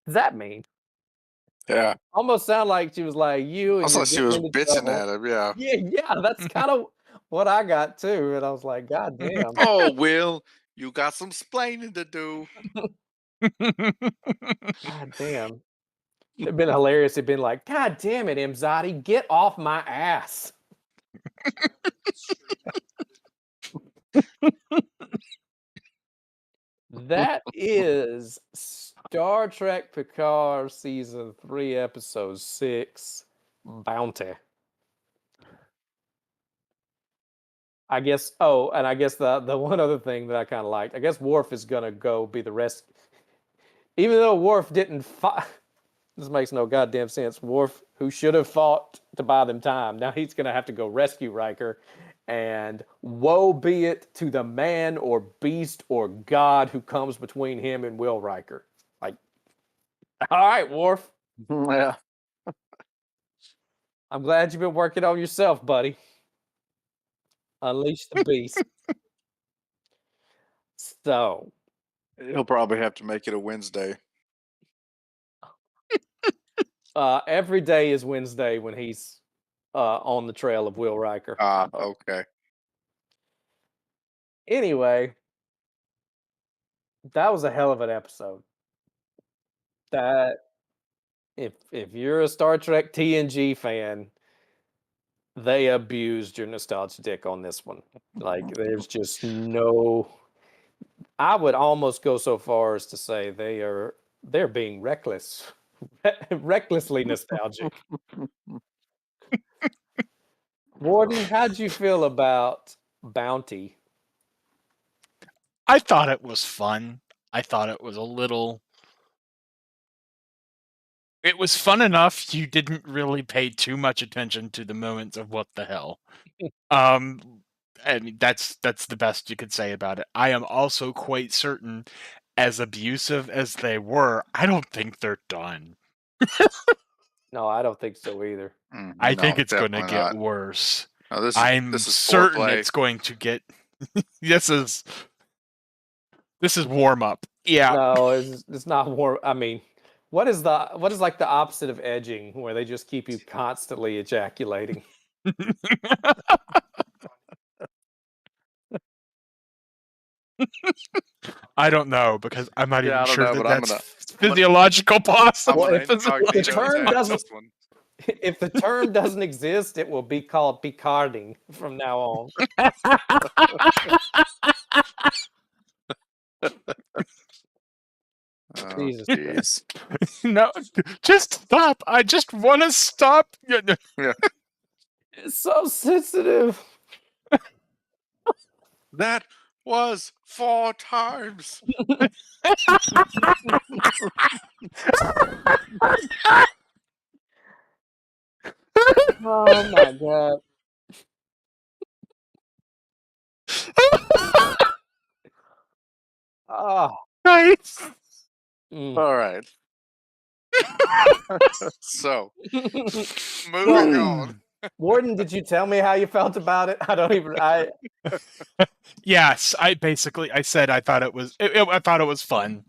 does that mean? Yeah. Almost sound like she was like, "You." And also, she was bitching at him. Yeah. Yeah. That's kind of what I got too. And I was like, "God damn." Oh, Will, you got some splaining to do. God damn. It'd been hilarious. It'd been like, "God damn it, Imzadi, get off my ass." That is Star Trek Picard Season 3, Episode 6, Bounty. I guess, and I guess the one other thing that I kind of liked, I guess Worf is going to go be the rest. Even though Worf didn't fight, this makes no goddamn sense. Worf, who should have fought to buy them time, now he's going to have to go rescue Riker. And woe be it to the man or beast or God who comes between him and Will Riker. Like, all right, Worf. Yeah. I'm glad you've been working on yourself, buddy. Unleash the beast. So he'll probably have to make it a Wednesday. Every day is Wednesday when he's on the trail of Will Riker. Okay. Anyway, that was a hell of an episode. That if you're a Star Trek TNG fan, they abused your nostalgia dick on this one. Like, there's just no. I would almost go so far as to say they're being reckless, recklessly nostalgic. Warden, how'd you feel about Bounty? I thought it was fun. I thought it was a little. It was fun enough you didn't really pay too much attention to the moments of what the hell. I mean, that's the best you could say about it. I am also quite certain, as abusive as they were, I don't think they're done. No, I don't think so either. I think it's going to get worse. No, I'm certain it's going to get. This is warm up. Yeah. No, it's not warm. I mean, what is like the opposite of edging, where they just keep you constantly ejaculating? I don't know, because I'm not even sure know, that that's physiological possible. If the term doesn't exist, it will be called Picarding from now on. Jesus. No, just stop. I just want to stop. Yeah. It's so sensitive. That was 4 times. Oh my god. Oh. Nice. All right. So, moving on. Warden, did you tell me how you felt about it? I don't even. Yes, I said I thought it was. I thought it was fun.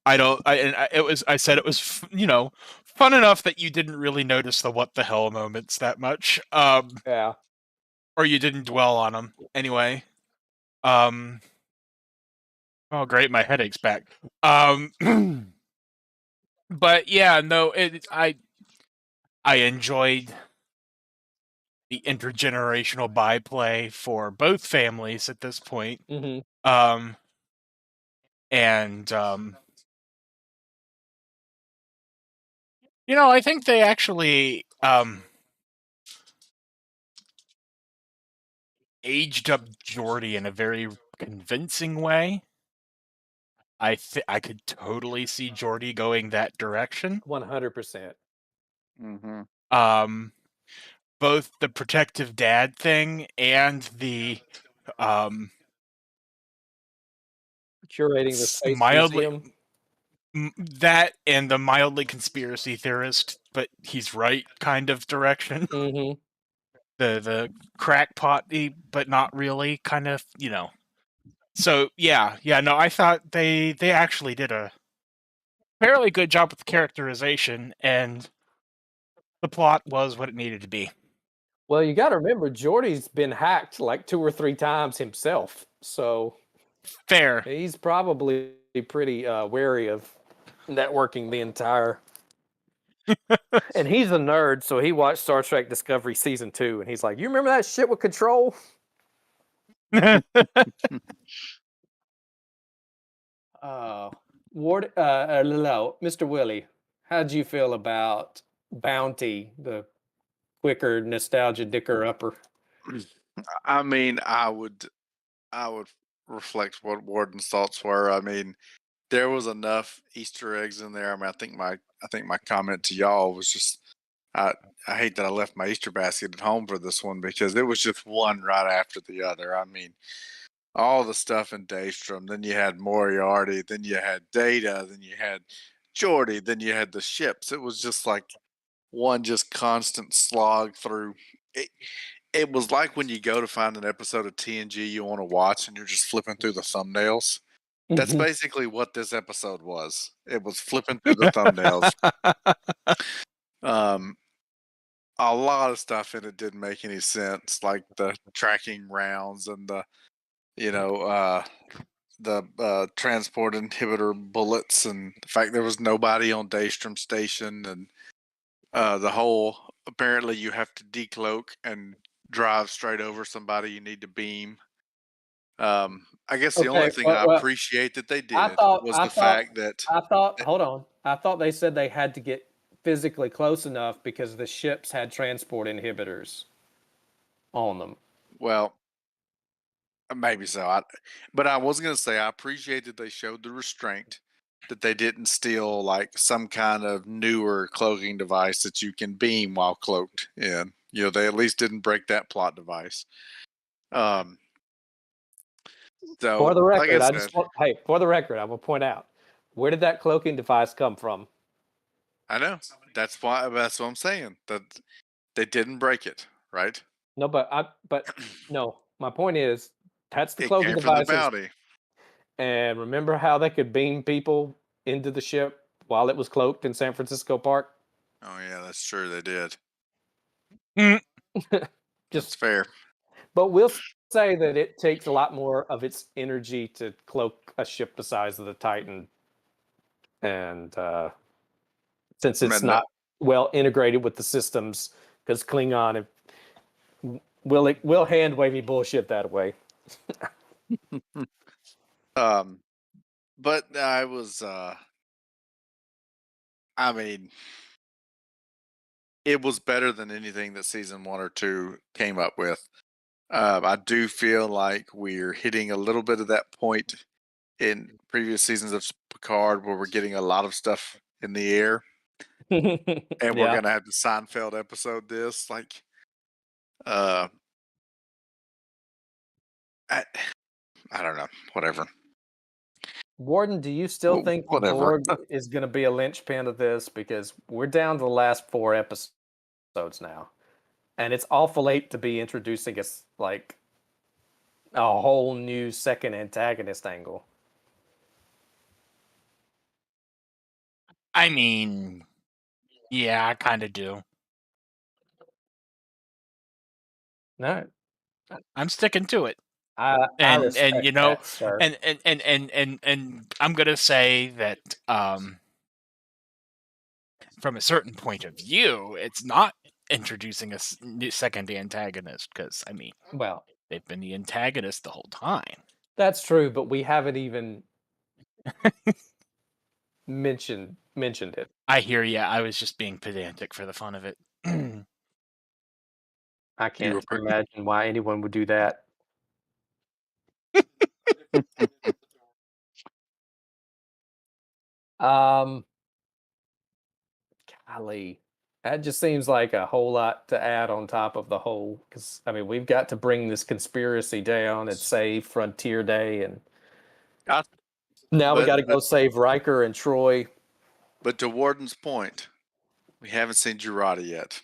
I said it was fun enough that you didn't really notice the what the hell moments that much. Yeah. Or you didn't dwell on them anyway. Oh great, my headache's back. But yeah, no, I enjoyed the intergenerational byplay for both families at this point. Mm-hmm. And I think they actually aged up Geordi in a very convincing way. I could totally see Geordi going that direction. 100%. Mm-hmm. Both the protective dad thing and the curating the space museum. That and the mildly conspiracy theorist, but he's right kind of direction. Mm-hmm. The crackpot-y, but not really kind of, So yeah, no, I thought they actually did a fairly good job with the characterization, and the plot was what it needed to be. Well, you got to remember, Geordi's been hacked like 2 or 3 times himself, so fair. He's probably pretty wary of networking the entire. And he's a nerd, so he watched Star Trek Discovery Season 2, and he's like, "You remember that shit with Control?" Mr. Willie, how'd you feel about Bounty, the quicker nostalgia dicker upper? I mean, I would reflect what Warden's thoughts were. I mean, there was enough Easter eggs in there. I mean, I think my comment to y'all was just, I hate that I left my Easter basket at home for this one, because it was just one right after the other. I mean, all the stuff in Daystrom, then you had Moriarty, then you had Data, then you had Geordi, then you had the ships. It was just like one just constant slog through. It was like when you go to find an episode of TNG you want to watch and you're just flipping through the thumbnails. That's basically what this episode was. It was flipping through the thumbnails. a lot of stuff in it didn't make any sense, like the tracking rounds and the transport inhibitor bullets, and the fact there was nobody on Daystrom Station, and the whole apparently you have to decloak and drive straight over somebody you need to beam. I guess the only Okay, thing I appreciate that they did was the fact that hold on. I thought they said they had to get physically close enough because the ships had transport inhibitors on them. well, maybe so. But I was going to say I appreciate that they showed the restraint, that they didn't steal like some kind of newer cloaking device that you can beam while cloaked in. They at least didn't break that plot device. So, For the like I record, said, for the record, I will point out, where did that cloaking device come from? I know that's what I'm saying. That they didn't break it, right? No, but no. My point is, that's the It cloaking came from the devices. bounty. And remember how they could beam people into the ship while it was cloaked in San Francisco Park? Oh yeah, that's true. They did. That's Just fair. But we'll say that it takes a lot more of its energy to cloak a ship the size of the Titan, and since it's not well integrated with the systems, because Klingon will hand wavy bullshit that way. But I was I mean, it was better than anything that season 1 or 2 came up with. I do feel like we're hitting a little bit of that point in previous seasons of Picard where we're getting a lot of stuff in the air, and we're gonna have the Seinfeld episode this. Like, I don't know, whatever. Warden, do you still think the Whatever. Borg is going to be a linchpin of this? Because we're down to the last 4 episodes now, and it's awful late to be introducing us like a whole new second antagonist angle. I mean, yeah, I kind of do. No, I'm sticking to it. I respect and you know that, sir. and I'm gonna say that from a certain point of view, it's not introducing a new second antagonist, because I mean, Well, they've been the antagonist the whole time. that's true, but we haven't even mentioned it. I hear ya. I was just being pedantic for the fun of it. I can't imagine why anyone would do that. Golly, that just seems like a whole lot to add on top of the whole. Because I mean, we've got to bring this conspiracy down and save Frontier Day, and now we got to go save Riker and Troy. But to Warden's point, we haven't seen Jurati yet.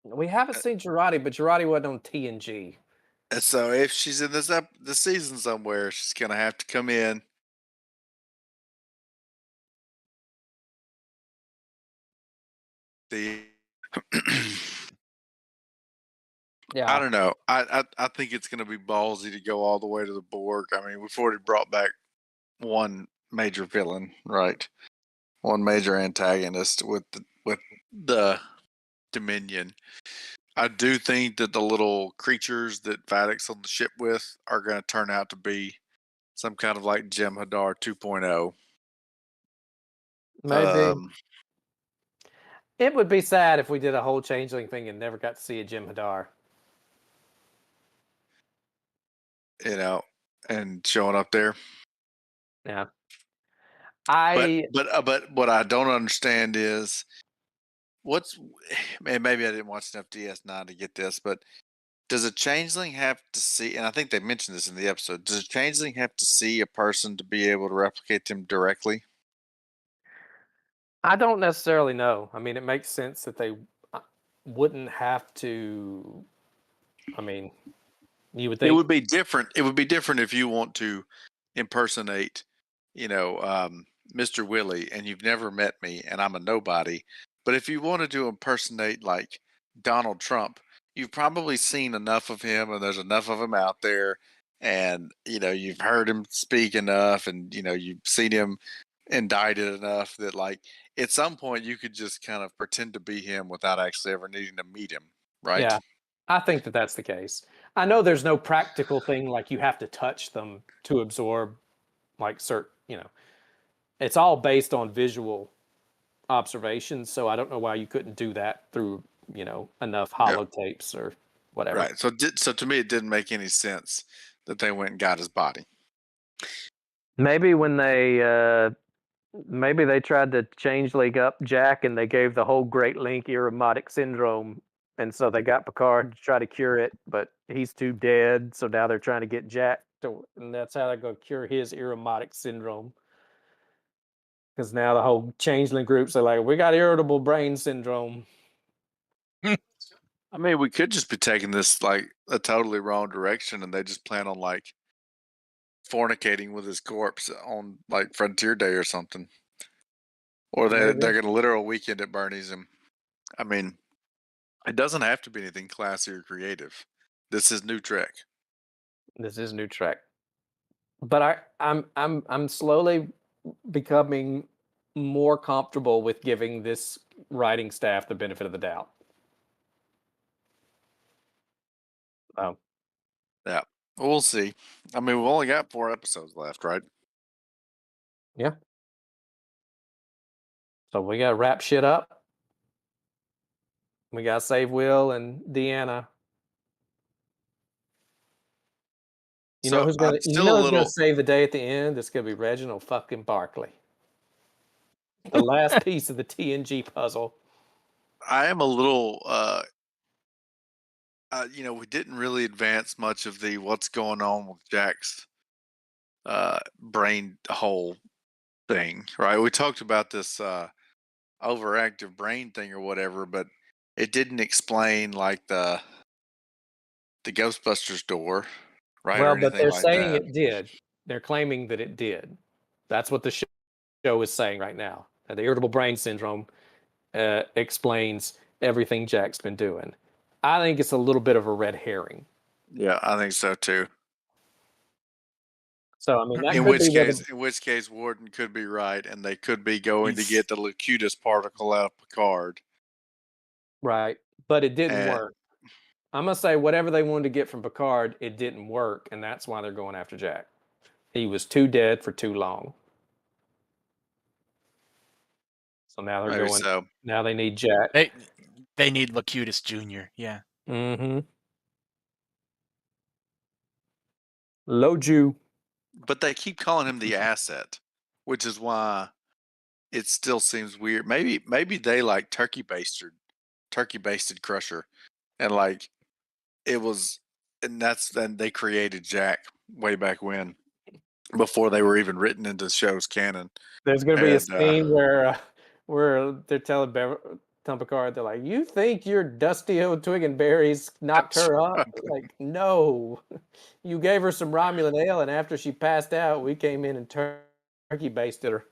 We haven't seen Jurati, but Jurati wasn't on TNG. And so if she's in this season somewhere, she's gonna have to come in. Yeah, I don't know. I think it's gonna be ballsy to go all the way to the Borg. I mean, we've already brought back one major villain, right? One major antagonist with the Dominion. I do think that the little creatures that Vadic's on the ship with are going to turn out to be some kind of like Jem'Hadar 2.0. maybe. It would be sad if we did a whole changeling thing and never got to see a Jem'Hadar. And showing up there. Yeah. But what I don't understand is and maybe I didn't watch enough DS9 to get this, but does a changeling have to see, and I think they mentioned this in the episode, does a changeling have to see a person to be able to replicate them directly? I don't necessarily know. I mean, it makes sense that they wouldn't have to. I mean, you would think it would be different. It would be different if you want to impersonate, Mr. Willie, and you've never met me, and I'm a nobody. But if you wanted to impersonate like Donald Trump, you've probably seen enough of him, and there's enough of him out there, and you've heard him speak enough, and you've seen him indicted enough that like at some point you could just kind of pretend to be him without actually ever needing to meet him, right? Yeah, I think that that's the case. I know there's no practical thing like you have to touch them to absorb like certain, it's all based on visual observations. So I don't know why you couldn't do that through, enough Yeah. holotapes or whatever. Right. So to me, it didn't make any sense that they went and got his body. Maybe when maybe they tried to changeling up Jack and they gave the whole Great Link Irromotic syndrome, and so they got Picard to try to cure it, but he's too dead. So now they're trying to get Jack and that's how they're going to cure his Irromotic syndrome. Because now the whole changeling groups are like, we got irritable brain syndrome. I mean, we could just be taking this like a totally wrong direction, and they just plan on like fornicating with his corpse on like Frontier Day or something, or they're going to literal weekend at Bernie's him. I mean, it doesn't have to be anything classy or creative. This is New Trek. This is New Trek. But I'm slowly becoming more comfortable with giving this writing staff the benefit of the doubt. Oh. Yeah. We'll see. I mean, we've only got 4 episodes left, right? Yeah. So we gotta wrap shit up. We gotta save Will and Deanna. You know who's gonna save the day at the end? It's gonna be Reginald fucking Barkley. The last piece of the TNG puzzle. I am a little we didn't really advance much of the what's going on with Jack's brain hole thing, right? We talked about this overactive brain thing or whatever, but it didn't explain like the Ghostbusters door, right? Well, or but anything they're like saying that. it did. They're claiming that it did. That's what the show is saying right now. The irritable brain syndrome explains everything Jack's been doing. I think it's a little bit of a red herring. Yeah, I think so too. So I mean, that in could which case, Warden could be right, and they could be going to get the Locutus particle out of Picard. Right, but it didn't work. I'm gonna say whatever they wanted to get from Picard, it didn't work, and that's why they're going after Jack. He was too dead for too long. So now they're going. So. Now they need Jack. They need Locutus Jr. Yeah. Mm-hmm. Loju. But they keep calling him the asset, which is why it still seems weird. Maybe they like turkey basted Crusher, and like it was, and then they created Jack way back when, before they were even written into the show's canon. There's gonna be a scene where they're telling Picard, they're like, "You think your Dusty O'Twig and Berries knocked her up? Like, no, you gave her some Romulan ale, and after she passed out, we came in and turkey basted her."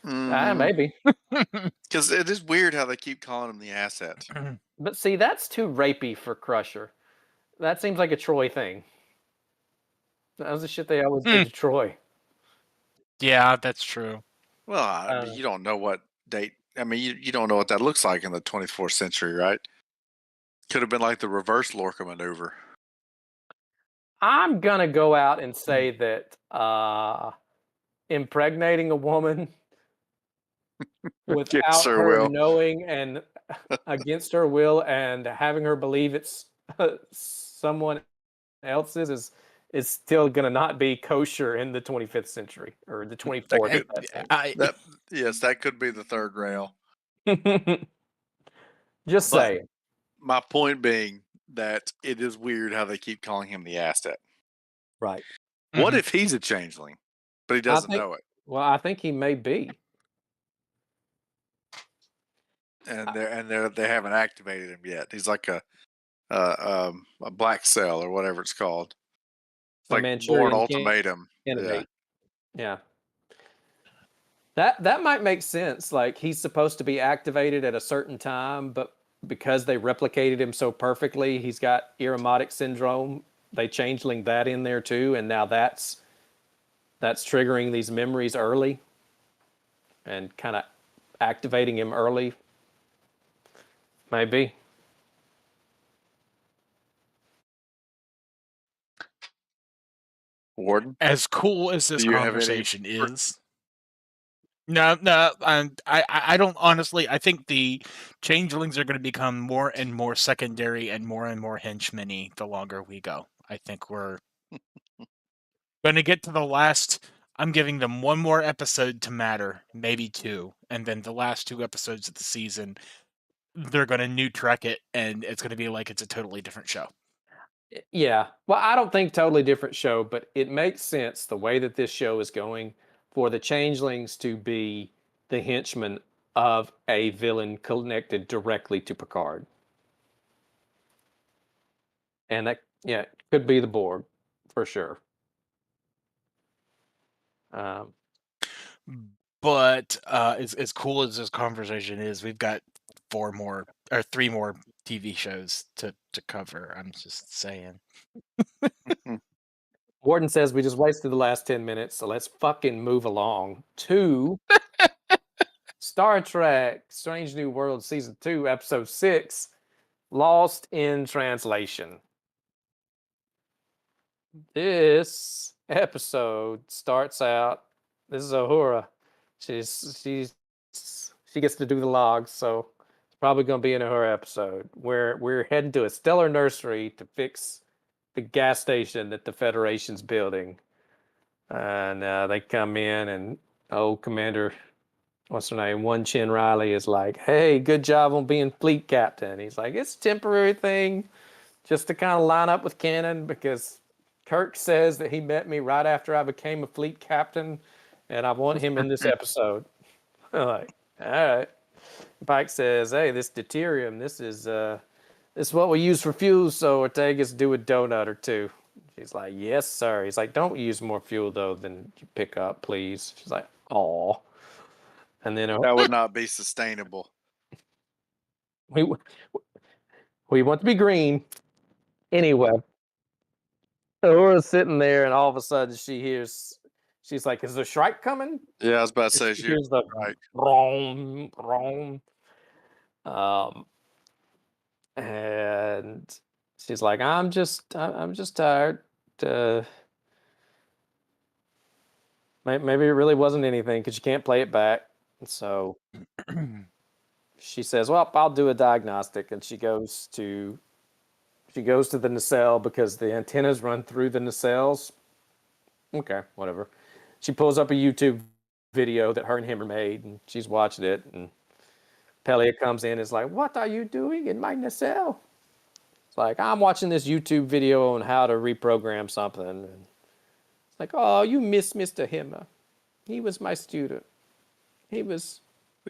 Maybe. Because it is weird how they keep calling him the asset. But see, that's too rapey for Crusher. That seems like a Troy thing. That was the shit they always did to Troy. Yeah, that's true. Well, I mean, you don't know what date. I mean, you don't know what that looks like in the 24th century, right? Could have been like the reverse Lorca maneuver. I'm gonna go out and say that impregnating a woman without her knowing and against her will, and having her believe it's someone else's is still gonna not be kosher in the 25th century or the 24th. Yes, that could be the third rail. Just saying. My point being that it is weird how they keep calling him the asset. Right. What if he's a changeling, but he doesn't know it? Well, I think he may be. And they haven't activated him yet. He's like a black cell or whatever it's called. It's like Bourne Ultimatum. Yeah. That might make sense. Like he's supposed to be activated at a certain time, but because they replicated him so perfectly, he's got Irumodic syndrome. They changeling that in there too, and now that's triggering these memories early and kind of activating him early. Maybe. Warden, As cool as this do you have any? conversation is, no, I don't honestly. I think the changelings are going to become more and more secondary and more henchmen-y the longer we go. I think we're going to get to the last. I'm giving them one more episode to matter, maybe two, and then the last two episodes of the season, they're going to new trek it, and it's going to be like it's a totally different show. Yeah. Well, I don't think totally different show, but it makes sense the way that this show is going for the changelings to be the henchmen of a villain connected directly to Picard. And that, yeah, could be the Borg for sure. But as cool as this conversation is, we've got 3 more TV shows to cover. I'm just saying. Warden says we just wasted the last 10 minutes, so let's fucking move along to Star Trek Strange New World Season 2, Episode 6, Lost in Translation. This episode starts out, this is Uhura. She gets to do the logs, so it's probably going to be in her episode where we're heading to a stellar nursery to fix the gas station that the Federation's building. And they come in, and old Commander, what's her name, One Chin Riley is like, "Hey, good job on being fleet captain." He's like, "It's a temporary thing, just to kind of line up with canon, because Kirk says that he met me right after I became a fleet captain, and I want him in this episode." I'm like, all right. Pike says, "Hey, this deuterium, this is what we use for fuel, so Ortega's do a donut or two." She's like, "Yes, sir." He's like, "Don't use more fuel, though, than you pick up, please." She's like, "Aw." And then That would not be sustainable. we want to be green. Anyway, Uhura's sitting there, and all of a sudden she's like, "Is the Shrike coming?" Yeah, I was about to say She she hears the right. wrong, wrong. And she's like, I'm just tired. Maybe it really wasn't anything because you can't play it back. And so she says, "Well, I'll do a diagnostic." And she goes to the nacelle because the antennas run through the nacelles. Okay, whatever. She pulls up a YouTube video that her and him made, and she's watching it. And Pelia comes in and is like, "What are you doing in my nacelle?" It's like, "I'm watching this YouTube video on how to reprogram something." And it's like, "Oh, you miss Mr. Himmer. He was my student. He was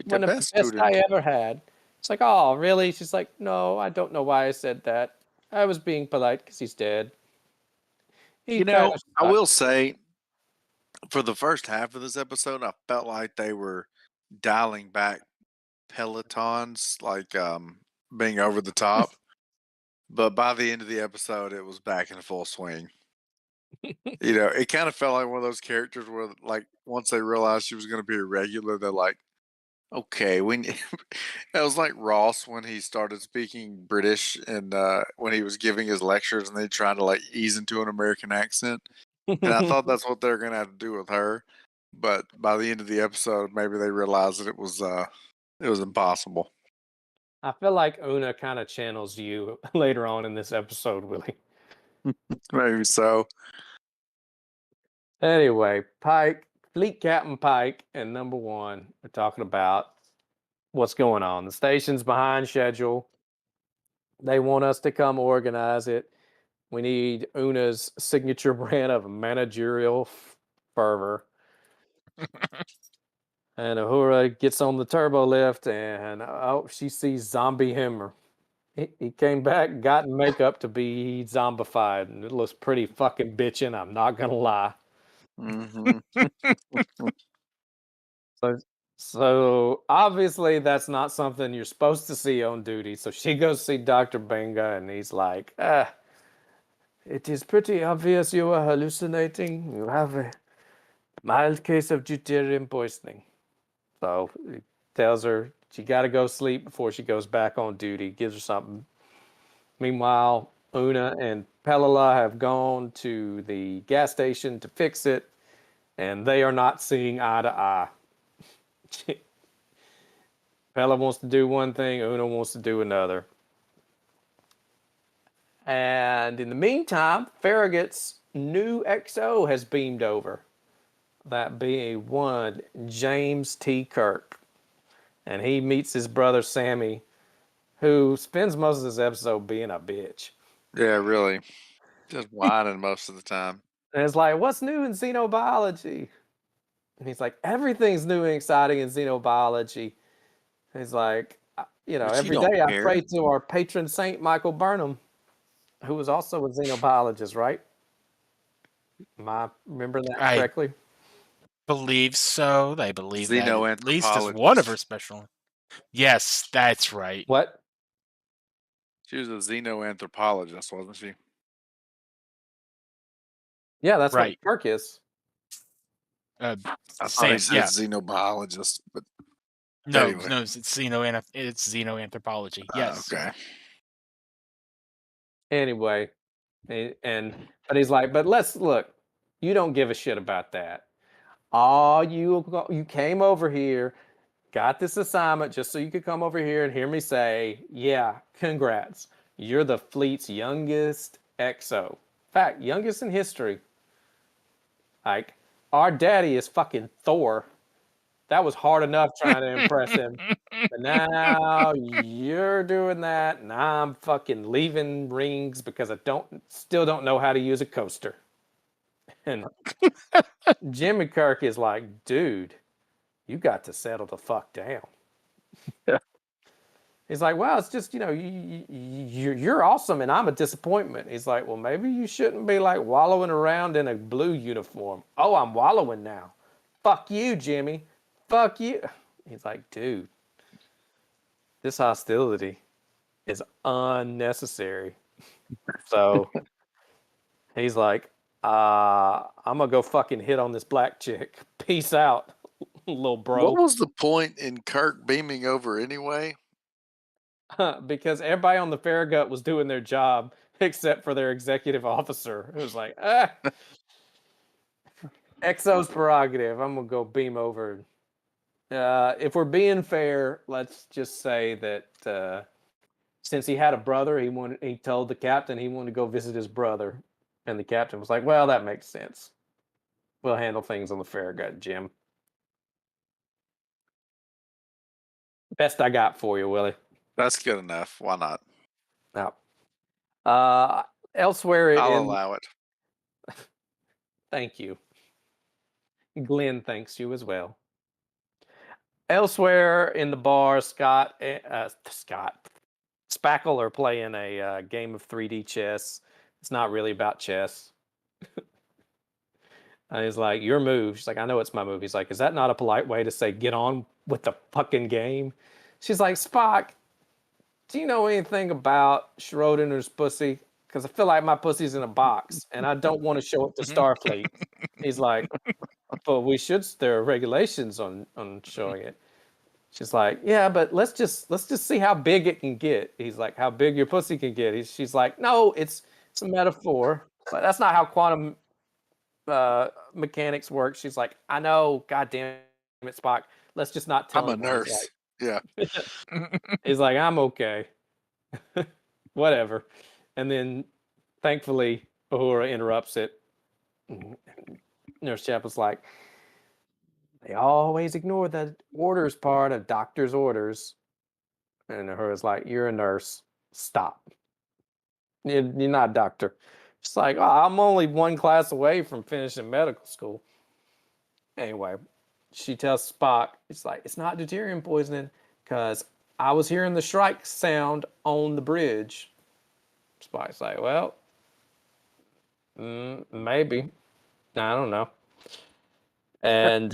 one of the best I ever had." It's like, "Oh, really?" She's like, "No, I don't know why I said that. I was being polite because he's dead." I will say, for the first half of this episode, I felt like they were dialing back Pelotons, like being over the top. But by the end of the episode, it was back in full swing. It kind of felt like one of those characters where, like, once they realized she was going to be a regular, they're like, "Okay, it was like Ross when he started speaking British and when he was giving his lectures and they tried to like ease into an American accent. And I thought that's what they're going to have to do with her. But by the end of the episode, maybe they realized that it was impossible. I feel like Una kind of channels you later on in this episode, Willie. Maybe so. Anyway, Pike, Fleet Captain Pike, and number one, we're talking about what's going on. The station's behind schedule. They want us to come organize it. We need Una's signature brand of managerial fervor. And Uhura gets on the turbo lift, and she sees Zombie Himmer. He came back, got in makeup to be zombified, and it looks pretty fucking bitchin', I'm not gonna lie. Mm-hmm. So obviously that's not something you're supposed to see on duty. So she goes see Dr. Benga, and he's like, it is pretty obvious you are hallucinating. You have a mild case of deuterium poisoning. So he tells her she got to go sleep before she goes back on duty, gives her something. Meanwhile, Una and Pelala have gone to the gas station to fix it, and they are not seeing eye to eye. Pella wants to do one thing, Una wants to do another. And in the meantime, Farragut's new XO has beamed over. That being one James T. Kirk. And he meets his brother Sammy, who spends most of this episode being a bitch. Yeah, really. Just whining most of the time. And it's like, what's new in xenobiology? And he's like, everything's new and exciting in xenobiology. He's like, every day I pray to our patron saint, Michael Burnham, who was also a xenobiologist, right? Am I remembering that correctly? Believe so. I believe that at least as one of her special. Yes, that's right. What? She was a xenoanthropologist, wasn't she? Yeah, that's right. What Kirk is. I thought he said xenobiologist, but no, anyway. No, it's xenoanthropology. Yes. Okay. Anyway, but he's like, but let's look. You don't give a shit about that. You came over here, got this assignment just so you could come over here and hear me say, yeah, congrats. You're the fleet's youngest XO. In fact, youngest in history. Like, our daddy is fucking Thor. That was hard enough trying to impress him. But now you're doing that, and I'm fucking leaving rings because I still don't know how to use a coaster. And Jimmy Kirk is like, dude, you got to settle the fuck down. He's like, well, it's just, you're awesome and I'm a disappointment. He's like, well, maybe you shouldn't be like wallowing around in a blue uniform. Oh, I'm wallowing now. Fuck you, Jimmy. Fuck you. He's like, dude, this hostility is unnecessary. So he's like, I'm gonna go fucking hit on this black chick. Peace out, little bro. What was the point in Kirk beaming over anyway? Because everybody on the Farragut was doing their job except for their executive officer. It was like, XO's prerogative. I'm gonna go beam over. If we're being fair, let's just say that since he had a brother, he told the captain he wanted to go visit his brother, and the captain was like, "Well, that makes sense. We'll handle things on the Farragut, Jim." Best I got for you, Willie. That's good enough. Why not? Now, elsewhere, I'll allow it. Thank you. Glenn thanks you as well. Elsewhere in the bar, Spackle are playing a game of 3D chess. It's not really about chess. And he's like, your move. She's like, I know it's my move. He's like, is that not a polite way to say get on with the fucking game? She's like, Spock, do you know anything about Schrodinger's pussy? Because I feel like my pussy's in a box and I don't want to show it to Starfleet. He's like, but there are regulations on showing it. She's like, yeah, but let's just see how big it can get. He's like, how big your pussy can get. She's like, no, it's a metaphor. But that's not how quantum mechanics work. She's like, I know, goddamn it, Spock. Let's just not tell him. I'm a nurse. Yeah. He's like, I'm okay. Whatever. And then, thankfully, Uhura interrupts it. Nurse Chapel's like, they always ignore the orders part of doctor's orders. And Uhura's like, you're a nurse. Stop. You're not a doctor. She's like, oh, I'm only one class away from finishing medical school. Anyway, she tells Spock, it's like, it's not deuterium poisoning because I was hearing the Shrike sound on the bridge. Spock's like, well, maybe. I don't know. And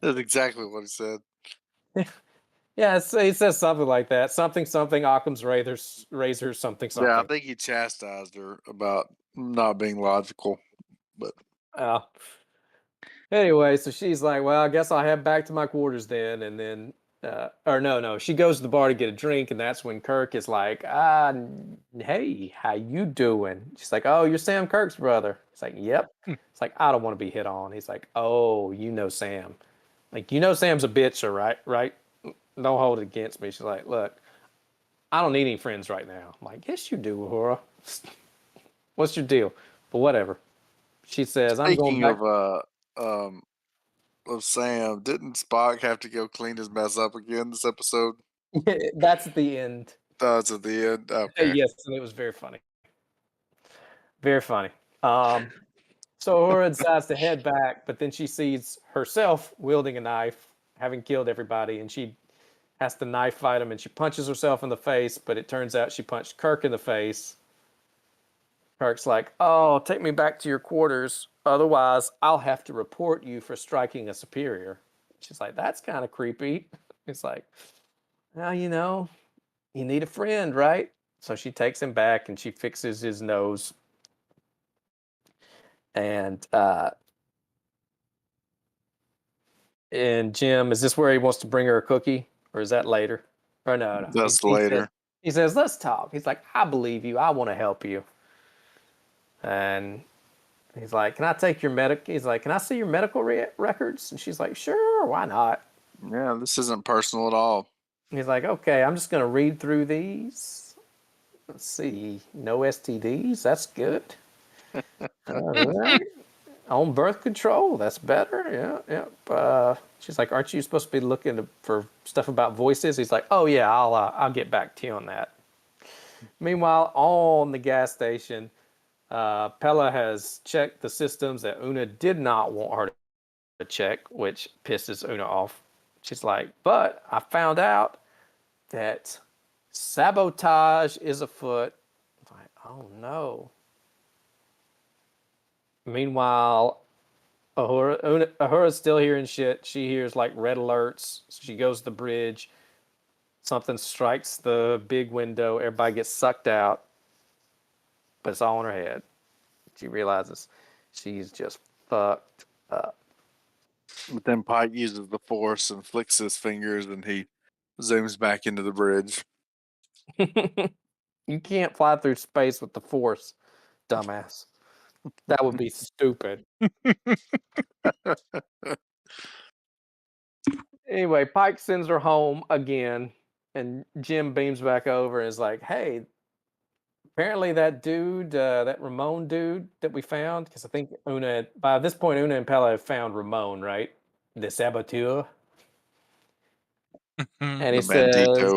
That's exactly what he said. Yeah, he says something like that. Something, Occam's razor, something, Yeah, I something. think he chastised her about not being logical. But Anyway, so she's like, well, I guess I'll head back to my quarters then. And then, or no, she goes to the bar to get a drink. And that's when Kirk is like, hey, how you doing? She's like, oh, you're Sam Kirk's brother. He's like, yep. It's like, I don't want to be hit on. He's like, oh, you know Sam. Like, you know Sam's a bitch, right? Don't hold it against me. She's like, look, I don't need any friends right now. I'm like, yes, you do, Uhura. What's your deal? But whatever. She says, I'm going speaking back. of Sam, didn't Spock have to go clean his mess up again this episode? That's at the end. That's at the end. Okay. Yes, and it was very funny. Very funny. So Uhura decides to head back, but then she sees herself wielding a knife, having killed everybody, and she has to knife fight him, and she punches herself in the face, but it turns out she punched Kirk in the face. Kirk's like, oh, take me back to your quarters. Otherwise, I'll have to report you for striking a superior. She's like, that's kind of creepy. It's like, well, you need a friend, right? So she takes him back and she fixes his nose. And Jim, is this where he wants to bring her a cookie? Or is that later? Or no. That's later. He says, let's talk. He's like, I believe you. I want to help you. And he's like, can I take your He's like, can I see your medical records? And she's like, sure, why not? Yeah, this isn't personal at all. He's like, okay, I'm just going to read through these. Let's see. No STDs. That's good. All right. On birth control. That's better. Yeah. She's like, aren't you supposed to be looking for stuff about voices? He's like, oh, yeah, I'll get back to you on that. Meanwhile, on the gas station, Pella has checked the systems that Una did not want her to check, which pisses Una off. She's like, but I found out that sabotage is afoot. I'm like, oh no. Meanwhile, Uhura's still hearing shit. She hears like red alerts. She goes to the bridge. Something strikes the big window. Everybody gets sucked out. But it's all in her head. She realizes she's just fucked up. But then Pike uses the Force and flicks his fingers and he zooms back into the bridge. You can't fly through space with the Force, dumbass. That would be stupid. Anyway, Pike sends her home again, and Jim beams back over and is like, hey, apparently that dude, that Ramon dude that we found, because I think by this point, Una and Pella have found Ramon, right? The saboteur. And he says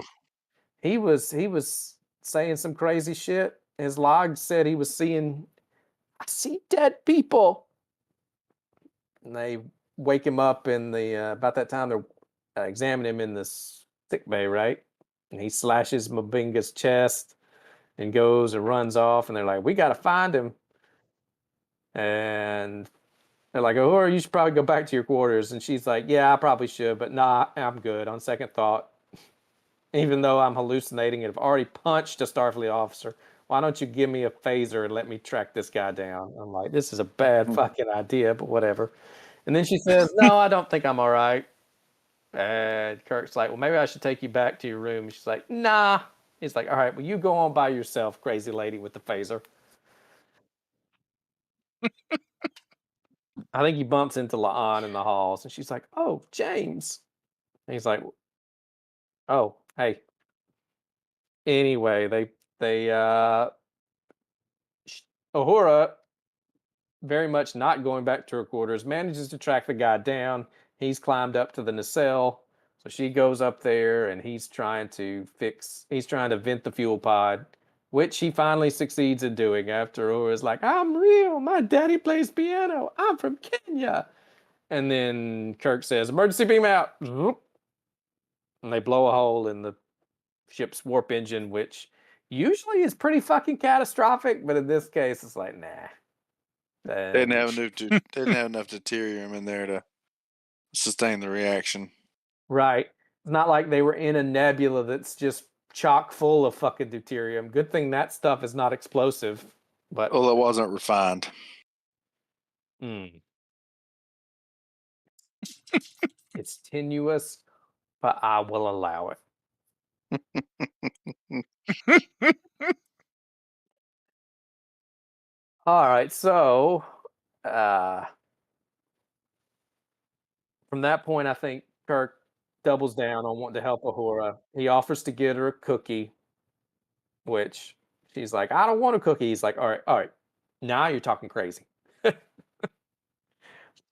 he was saying some crazy shit. His log said he was I see dead people. And they wake him up in the about that time they're examining him in the sick bay, right? And he slashes Mabinga's chest and goes and runs off. And they're like, "We got to find him." And they're like, "Oh, you should probably go back to your quarters." And she's like, "Yeah, I probably should, but nah, I'm good. On second thought, even though I'm hallucinating and have already punched a Starfleet officer, why don't you give me a phaser and let me track this guy down?" I'm like, this is a bad fucking idea, but whatever. And then she says, no, I don't think I'm all right. And Kirk's like, well, maybe I should take you back to your room. She's like, nah. He's like, all right, well, you go on by yourself, crazy lady with the phaser. I think he bumps into La'an in the halls, and she's like, oh, James. And he's like, oh, hey. Anyway, Uhura, very much not going back to her quarters, manages to track the guy down. He's climbed up to the nacelle. So she goes up there and he's trying to vent the fuel pod, which he finally succeeds in doing after Uhura's like, I'm real. My daddy plays piano. I'm from Kenya. And then Kirk says, emergency beam out. And they blow a hole in the ship's warp engine, which usually is pretty fucking catastrophic. But in this case, it's like, nah. They didn't have enough deuterium in there to sustain the reaction. Right. It's not like they were in a nebula that's just chock full of fucking deuterium. Good thing that stuff is not explosive. But Well, it wasn't refined. It's tenuous, but I will allow it. All right, so from that point, I think Kirk doubles down on wanting to help Uhura. He offers to get her a cookie, which she's like, I don't want a cookie. He's like, all right. Now you're talking crazy.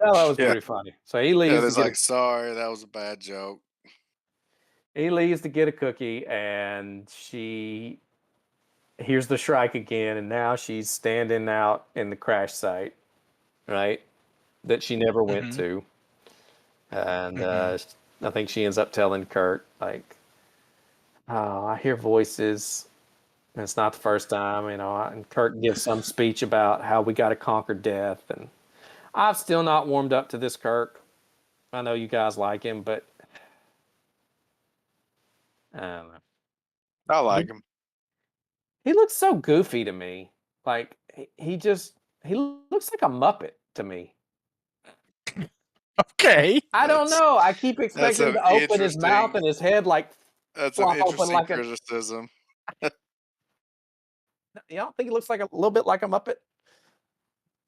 Oh, that was Yeah. pretty funny. So he Yeah, leaves it's like, sorry, that was a bad joke. he leaves to get a cookie, and she hears the Shrike again, and now she's standing out in the crash site, right? That she never went to. And I think she ends up telling Kurt, like, oh, I hear voices. And it's not the first time, and Kurt gives some speech about how we got to conquer death. And I've still not warmed up to this Kirk. I know you guys like him, but I don't know. I like him. He looks so goofy to me. Like, he looks like a Muppet to me. Okay. I don't know. I keep expecting him to open his mouth and his head like that's an interesting like criticism. You don't think he looks like a little bit like a Muppet?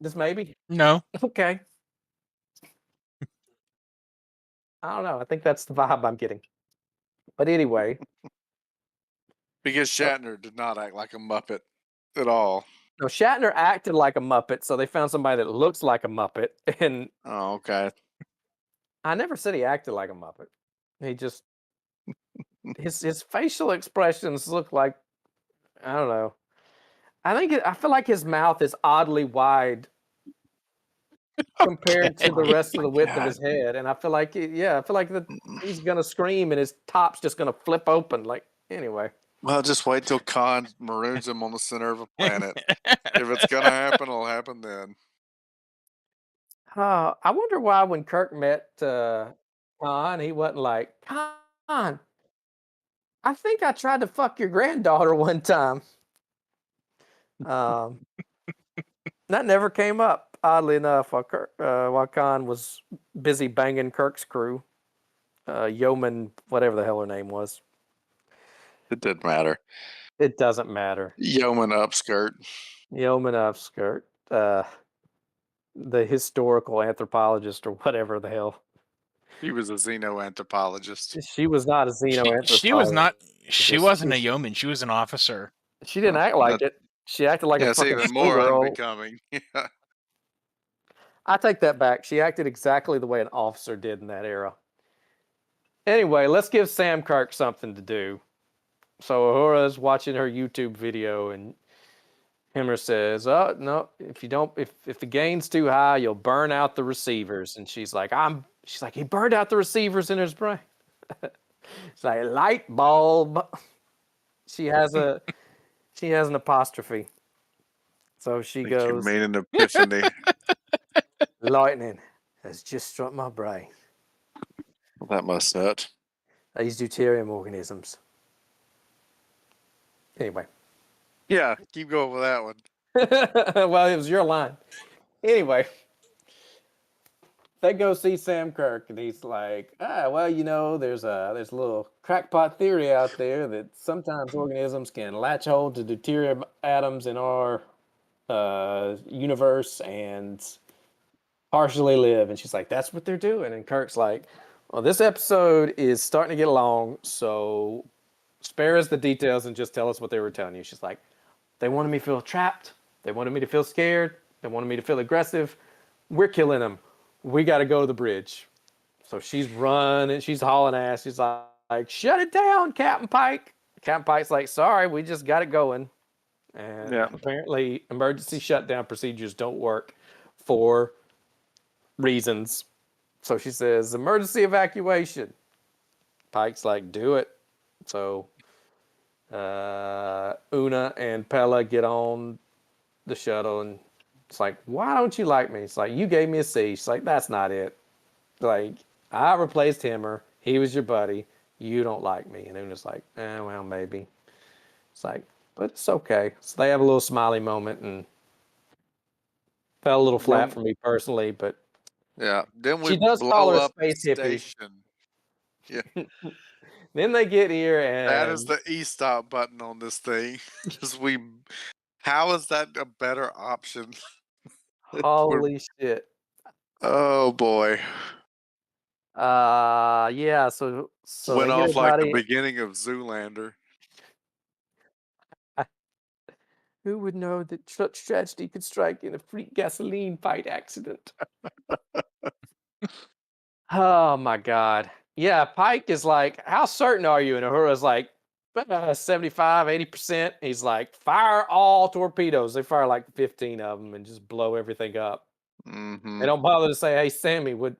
Just maybe? No. Okay. I don't know. I think that's the vibe I'm getting. But anyway. Because Shatner did not act like a Muppet at all. No, Shatner acted like a Muppet, so they found somebody that looks like a Muppet. And oh, okay. I never said he acted like a Muppet. He just his facial expressions look like, I don't know. I feel like his mouth is oddly wide compared to the rest of the width of his head, and I feel like he's gonna scream and his top's just gonna flip open. Like, anyway. Well, just wait till Khan maroons him on the center of a planet. If it's gonna happen, it'll happen then. I wonder why when Kirk met Khan, he wasn't like, Khan, I think I tried to fuck your granddaughter one time. That never came up, oddly enough, while Khan was busy banging Kirk's crew. Yeoman, whatever the hell her name was. It didn't matter. It doesn't matter. Yeoman upskirt. Yeoman upskirt. The historical anthropologist or whatever the hell. He was a xenoanthropologist. She was not a xenoanthropologist. She was not. She wasn't a yeoman. She was an officer. She didn't act like it. She acted like a fucking even more schoolgirl. unbecoming. Yeah. I take that back. She acted exactly the way an officer did in that era. Anyway, let's give Sam Kirk something to do. So Uhura's watching her YouTube video, and Himmer says, "Oh no, if the gain's too high, you'll burn out the receivers." And she's like, he burned out the receivers in his brain. It's like, light bulb. She has an apostrophe. So she goes, You made an epiphany. lightning has just struck my brain. Well, that must hurt. These deuterium organisms. Anyway. Yeah, keep going with that one. Well, it was your line. Anyway. They go see Sam Kirk, and he's like, there's a little crackpot theory out there that sometimes organisms can latch hold to deuterium atoms in our universe and partially live. And she's like, that's what they're doing. And Kirk's like, well, this episode is starting to get long, so spare us the details and just tell us what they were telling you. She's like, they wanted me to feel trapped. They wanted me to feel scared. They wanted me to feel aggressive. We're killing them. We got to go to the bridge. So she's running. She's hauling ass. She's like, shut it down, Captain Pike. Captain Pike's like, sorry, we just got it going. And apparently emergency shutdown procedures don't work for reasons. So she says, emergency evacuation. Pike's like, do it. So Una and Pella get on the shuttle, and it's like, why don't you like me? It's like, you gave me a C. She's like, that's not it. Like, I replaced Himmer. He was your buddy. You don't like me. And Una's like, well, maybe. It's like, but it's okay. So they have a little smiley moment and fell a little flat for me personally, but yeah. Then we she does call blow her a up the space hippie. station. Yeah. Then they get here That is and the e-stop button on this thing. How is that a better option? holy shit. Oh boy. Yeah, so Went they get off like the everybody. beginning of Zoolander. Who would know that such tragedy could strike in a freak gasoline fight accident? Oh my God. Yeah, Pike is like, how certain are you? And Uhura's like, 75, 80%. He's like, fire all torpedoes. They fire like 15 of them and just blow everything up. Mm-hmm. They don't bother to say, hey, Sammy, would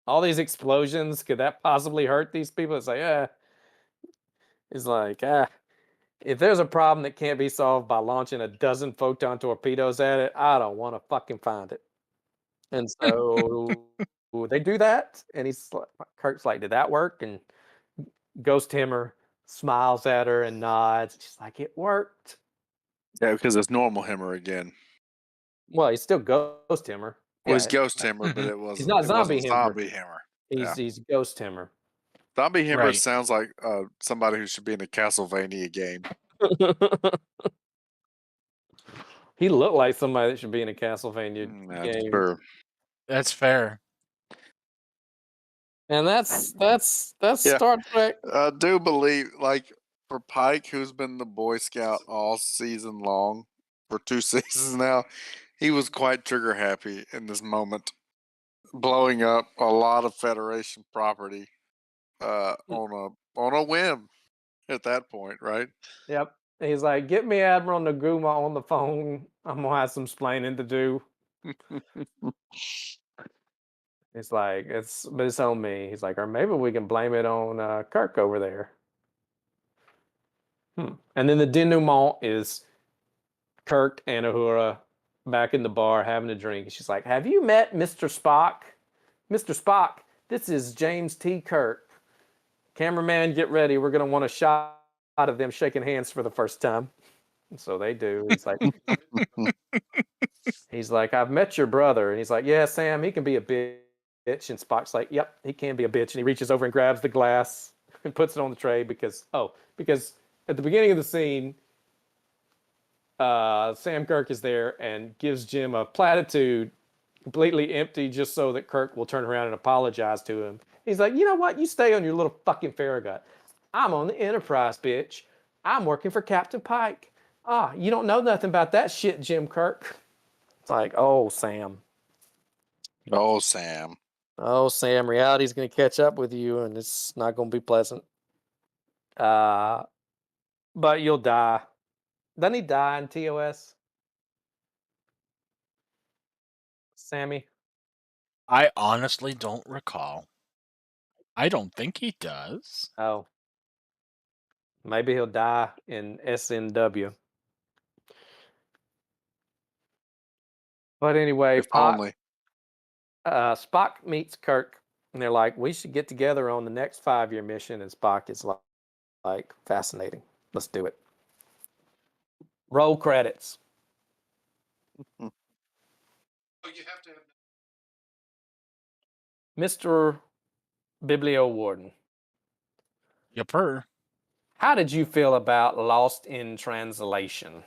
all these explosions, could that possibly hurt these people? It's like, It's like, if there's a problem that can't be solved by launching a dozen photon torpedoes at it, I don't want to fucking find it. And so they do that, and Kirk's like, "Did that work?" And Ghost Himmer smiles at her and nods. She's like, "It worked." Yeah, because it's normal Himmer again. Well, he's still Ghost Himmer. Well, he's Yeah, Ghost Himmer, but he's not it Zombie wasn't Himmer. Zombie Himmer. He's Ghost Himmer. Zombie Himmer Right. sounds like somebody who should be in a Castlevania game. He looked like somebody that should be in a Castlevania That's game. true. That's fair. And that's Yeah. Star Trek. I do believe, like, for Pike, who's been the Boy Scout all season long for 2 seasons now, he was quite trigger happy in this moment, blowing up a lot of Federation property on a whim at that point, right? Yep. He's like, "Get me Admiral Naguma on the phone. I'm gonna have some splaining to do." It's like, but it's on me. He's like, or maybe we can blame it on Kirk over there. And then the denouement is Kirk and Uhura back in the bar having a drink. And she's like, "Have you met Mr. Spock? Mr. Spock, this is James T. Kirk. Cameraman, get ready. We're gonna want a shot of them shaking hands for the first time." And so they do. He's like, "I've met your brother." And he's like, "Yeah, Sam, he can be a bitch." And Spock's like, "Yep, he can be a bitch." And he reaches over and grabs the glass and puts it on the tray because at the beginning of the scene, Sam Kirk is there and gives Jim a platitude completely empty just so that Kirk will turn around and apologize to him. He's like, "You know what? You stay on your little fucking Farragut. I'm on the Enterprise, bitch. I'm working for Captain Pike. You don't know nothing about that shit, Jim Kirk." It's like, oh, Sam. Oh, Sam. Oh, Sam, reality's going to catch up with you, and it's not going to be pleasant. But you'll die. Doesn't he die in TOS? Sammy? I honestly don't recall. I don't think he does. Oh. Maybe he'll die in SNW. But anyway, If only. Spock meets Kirk, and they're like, "We should get together on the next 5-year mission." And Spock is like, "Fascinating. Let's do it." Roll credits. Oh, you have to have Mr. Biblio Warden, Yupper. how did you feel about Lost in Translation?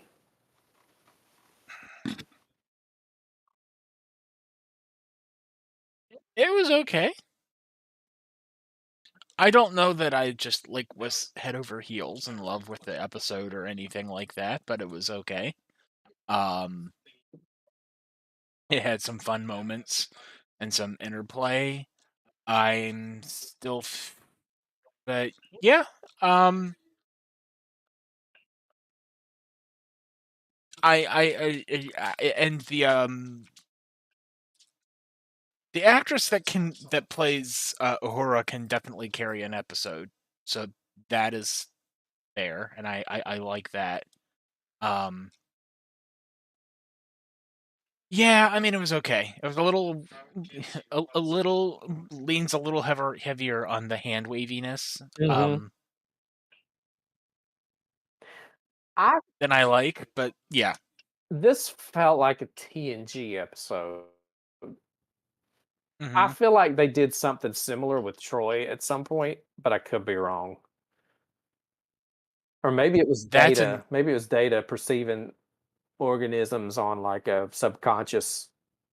It was okay. I don't know that I just was head over heels in love with the episode or anything like that, but it was okay. It had some fun moments and some interplay. I'm still, but yeah, and the actress that plays Uhura can definitely carry an episode, so that is there, and I like that. Yeah, I mean, it was okay. It was a little, a little leans a little heavier on the hand waviness, Mhm. I than I like, but yeah. This felt like a TNG episode. I Mhm. feel like they did something similar with Troy at some point, but I could be wrong. Or That's an Maybe it was Data perceiving organisms on, like, a subconscious.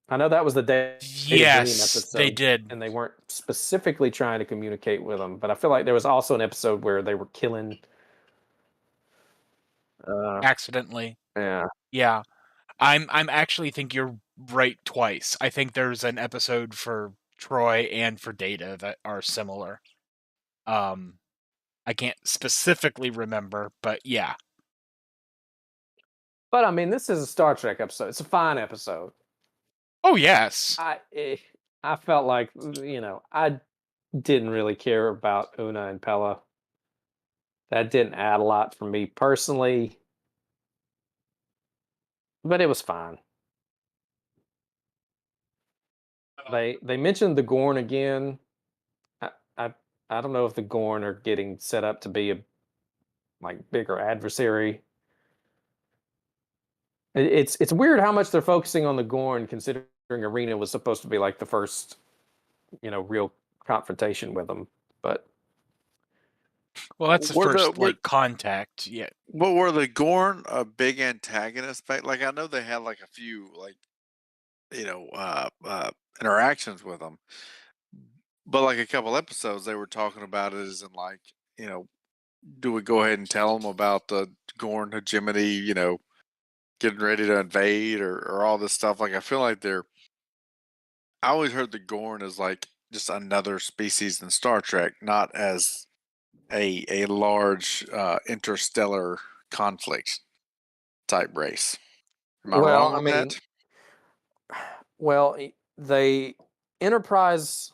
I know that was the Data dream yes, they episode, did. and they weren't specifically trying to communicate with them, but I feel like there was also an episode where they were killing, uh Accidentally. yeah. Yeah. I'm actually think you're right twice. I think there's an episode for Troy and for Data that are similar. Um, I can't specifically remember, but yeah. But, I mean, this is a Star Trek episode. It's a fine episode. Oh, yes. I eh, I felt like, I didn't really care about Una and Pella. That didn't add a lot for me personally, but it was fine. They mentioned the Gorn again. I I, I don't know if the Gorn are getting set up to be a, like, bigger adversary. It's weird how much they're focusing on the Gorn, considering Arena was supposed to be like the first, real confrontation with them. But Well, that's the Were the first, were like, contact, yeah. But were the Gorn a big antagonist? Like I know they had like a few like you know interactions with them, but like a couple episodes they were talking about it as in like you know do we go ahead and tell them about the Gorn hegemony? Getting ready to invade or all this stuff. Like I feel like they're. I always heard the Gorn as like just another species in Star Trek, not as a large interstellar conflict type race. Am I well, wrong I on mean, that? they Enterprise,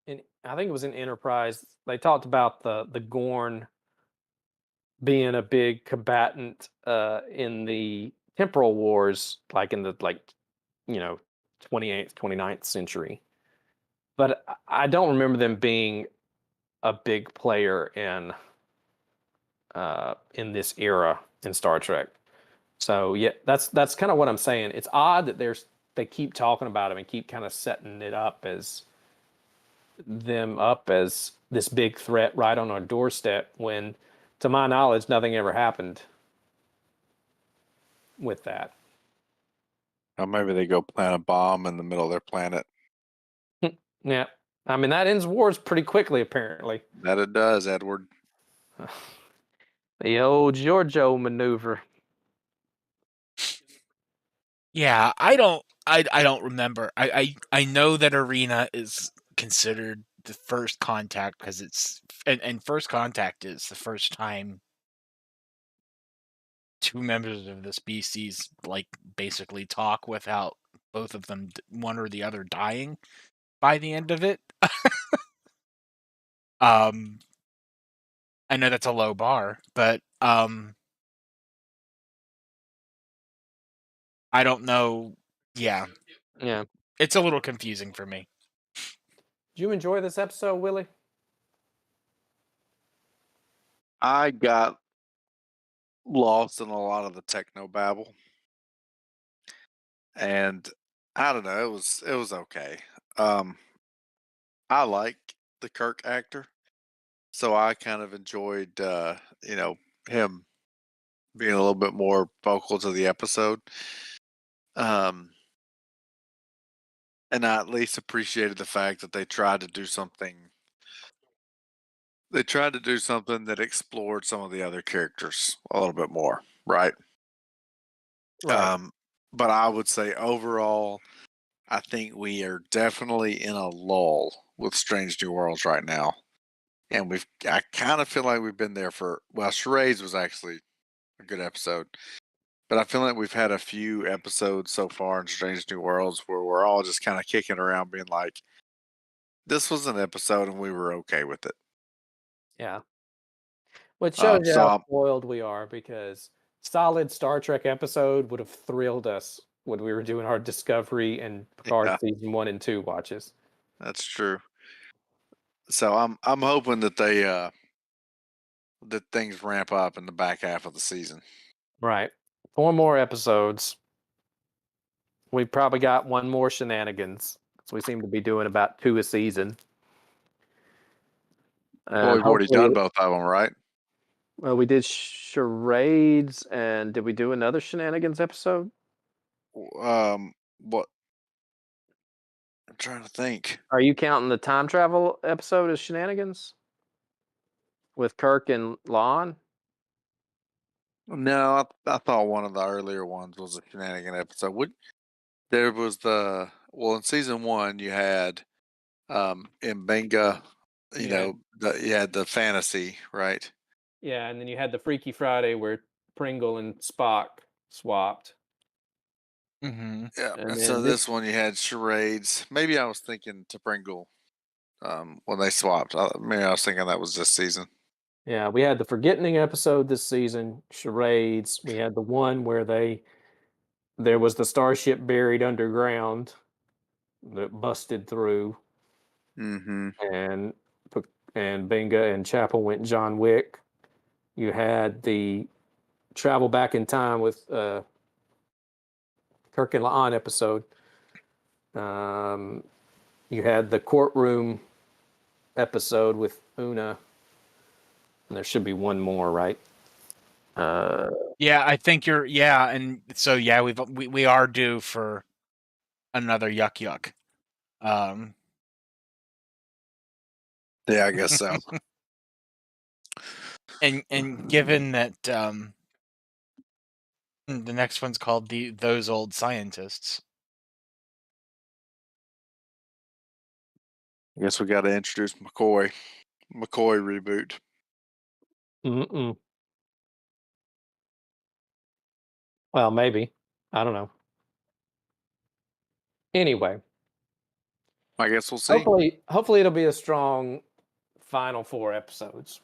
I think it was in Enterprise. They talked about the Gorn being a big combatant in the temporal wars, like in the, you know 28th, 29th century. But I don't remember them being a big player in this era in Star Trek. So yeah, that's kind of what I'm saying. It's odd that they keep talking about them and keep kind of setting it up as this big threat right on our doorstep when, to my knowledge, nothing ever happened with that. Or maybe they go plant a bomb in the middle of their planet. Yeah, I mean that ends wars pretty quickly, apparently. That it does, Edward. The old Giorgio maneuver. Yeah, I don't remember. I know that Arena is considered the first contact because it's and first contact is the first time two members of the species like basically talk without both of them one or the other dying by the end of it. um I know that's a low bar, but I don't know. Yeah, Yeah. it's a little confusing for me. Did you enjoy this episode, Willie? I got lost in a lot of the techno babble, and I don't know. It was okay. Um, I like the Kirk actor, so I kind of enjoyed him being a little bit more vocal to the episode. Um, and I at least appreciated the fact that they tried to do something. They tried to do something that explored some of the other characters a little bit more, right? Right. Um, but I would say overall, I think we are definitely in a lull with Strange New Worlds right now. And I kind of feel like we've been there for, well, Charades was actually a good episode, but I feel like we've had a few episodes so far in Strange New Worlds where we're all just kind of kicking around being like, this was an episode and we were okay with it. Yeah. Which shows you So how I'm, spoiled we are, because solid Star Trek episode would have thrilled us when we were doing our Discovery and Picard season 1 and 2 watches. That's true. So I'm hoping that they that things ramp up in the back half of the season. Right. 4 more episodes. We've probably got 1 more shenanigans. So we seem to be doing about 2 a season. Well, we've already done both of them, right? Well, we did charades, and did we do another shenanigans episode? What? I'm trying to think. Are you counting the time travel episode as shenanigans with Kirk and Lon? No, I thought one of the earlier ones was a shenanigan episode. There was in season 1 you had Mbenga, you had the fantasy, right? Yeah, and then you had the Freaky Friday where Pringle and Spock swapped. Mm-hmm. Yeah, And and then so this one you had charades. Maybe I was thinking to Pringle when they swapped. Maybe I was thinking that was this season. Yeah, we had the Forgetting episode this season, charades. We had the one where there was the starship buried underground that busted through, Mm-hmm. and Binga and Chapel went John Wick. You had the travel back in time with Kirk and La'an episode. You had the courtroom episode with Una. And there should be one more, right? Yeah, I think you're. Yeah, and so yeah, we are due for another yuck. Yeah, I guess so. and given that the next one's called Those Old Scientists. I guess we got to introduce McCoy reboot. Mm-mm. Well, maybe. I don't know. Anyway, I guess we'll see. hopefully it'll be a strong final 4 episodes.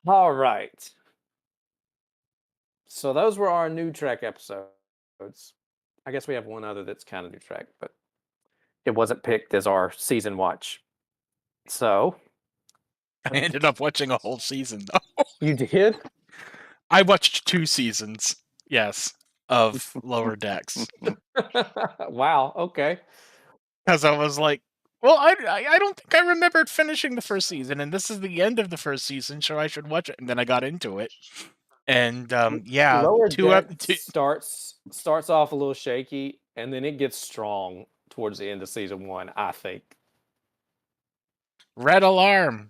All right. So those were our new Trek episodes. I guess we have one other that's kind of new Trek, but it wasn't picked as our season watch. So I ended up watching a whole season, though. you did? I watched 2 seasons, yes, of Lower Decks. Wow, okay. Because I was like, well, I don't think I remembered finishing the first season, and this is the end of the first season, so I should watch it. And then I got into it, and yeah, Lower Decks starts off a little shaky, and then it gets strong towards the end of season 1, I think. Red alarm,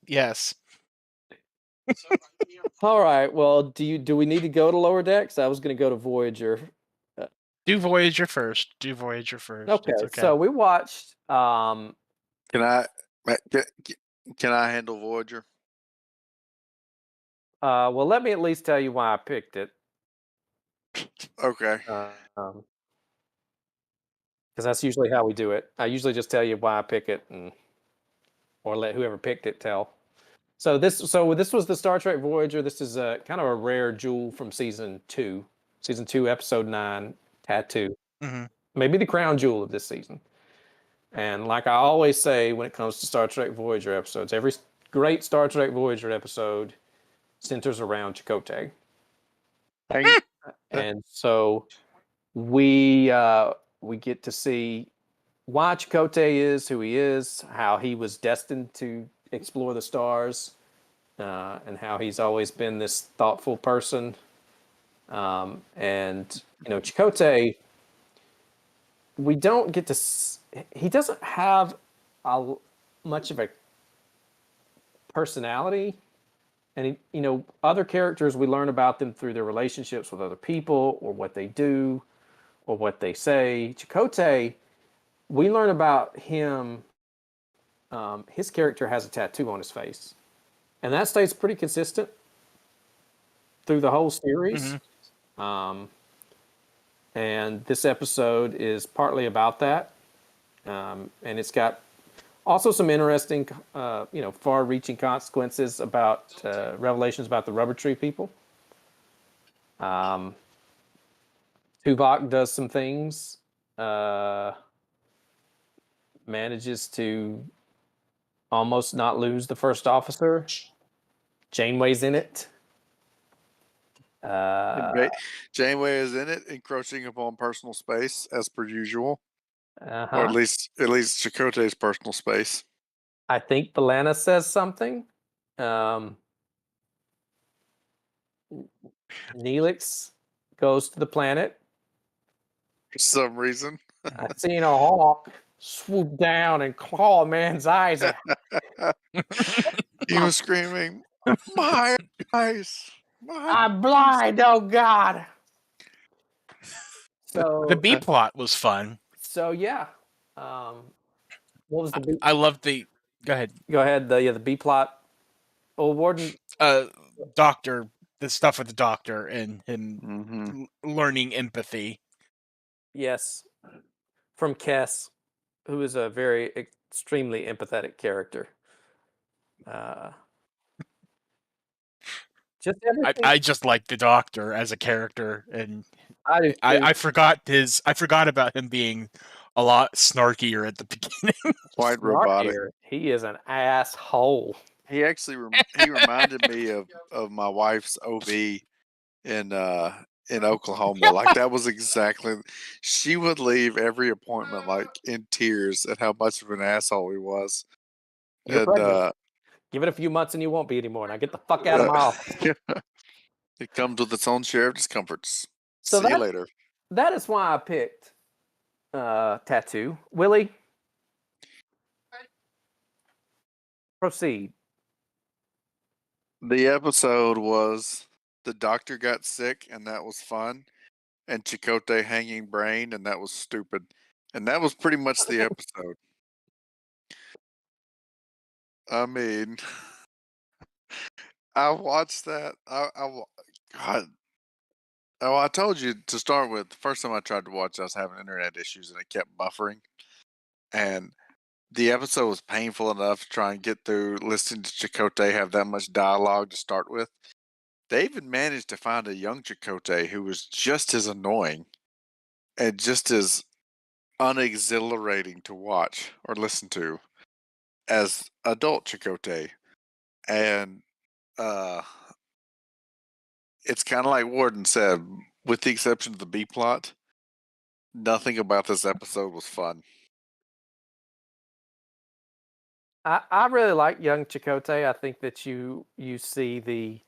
yes. All right. Well, do we need to go to Lower Decks? I was going to go to Voyager. Do Voyager first. Okay. So we watched. Can I handle Voyager? Well, let me at least tell you why I picked it. Okay. Because that's usually how we do it. I usually just tell you why I pick it, or let whoever picked it tell. So this was the Star Trek Voyager. This is kind of a rare jewel from season 2, episode 9, Tattoo. Mm-hmm. Maybe the crown jewel of this season. And like I always say when it comes to Star Trek Voyager episodes, every great Star Trek Voyager episode centers around Chakotay. And so we get to see why Chakotay is who he is, how he was destined to explore the stars, and how he's always been this thoughtful person. And Chakotay, we don't get to. He doesn't have much of a personality, and other characters, we learn about them through their relationships with other people, or what they do, or what they say. Chakotay, we learn about him. His character has a tattoo on his face, and that stays pretty consistent through the whole series. Mm-hmm. And this episode is partly about that, and it's got also some interesting, far-reaching consequences about revelations about the Rubber Tree people. Tuvok does some things. Manages to almost not lose the first officer. Janeway's in it. Janeway is in it, encroaching upon personal space as per usual, Uh-huh. or at least Chakotay's personal space. I think B'Elanna says something. Neelix goes to the planet. For some reason. I seen a hawk swoop down and claw a man's eyes out. He was screaming, "My eyes! I'm blind, oh God." So the B plot was fun. So yeah. What was the B? I love the. Go ahead. Go ahead. The B plot. Oh, Warden. Doctor. The stuff with the doctor and him learning empathy. Yes, from Kess, who is a very extremely empathetic character. Just everything. I just like the doctor as a character, and I forgot about him being a lot snarkier at the beginning. Quite robotic. He is an asshole. He actually he reminded me of my wife's OB in Oklahoma. Like that was exactly. She would leave every appointment like in tears at how much of an asshole he was. You're pregnant. Give it a few months and you won't be anymore. Now get the fuck out of my office. It comes with its own share of discomforts. So see you later. That is why I picked Tattoo. Willie, proceed. The episode was the doctor got sick, and that was fun, and Chakotay hanging brain, and that was stupid. And that was pretty much the episode. I mean, I watched that. God. Oh, I told you to start with. The first time I tried to watch, I was having internet issues, and it kept buffering. And the episode was painful enough to try and get through listening to Chakotay have that much dialogue to start with. They even managed to find a young Chakotay who was just as annoying and just as unexhilarating to watch or listen to as adult Chakotay. And it's kind of like Warden said, with the exception of the B plot, nothing about this episode was fun. I really like young Chakotay. I think that you see the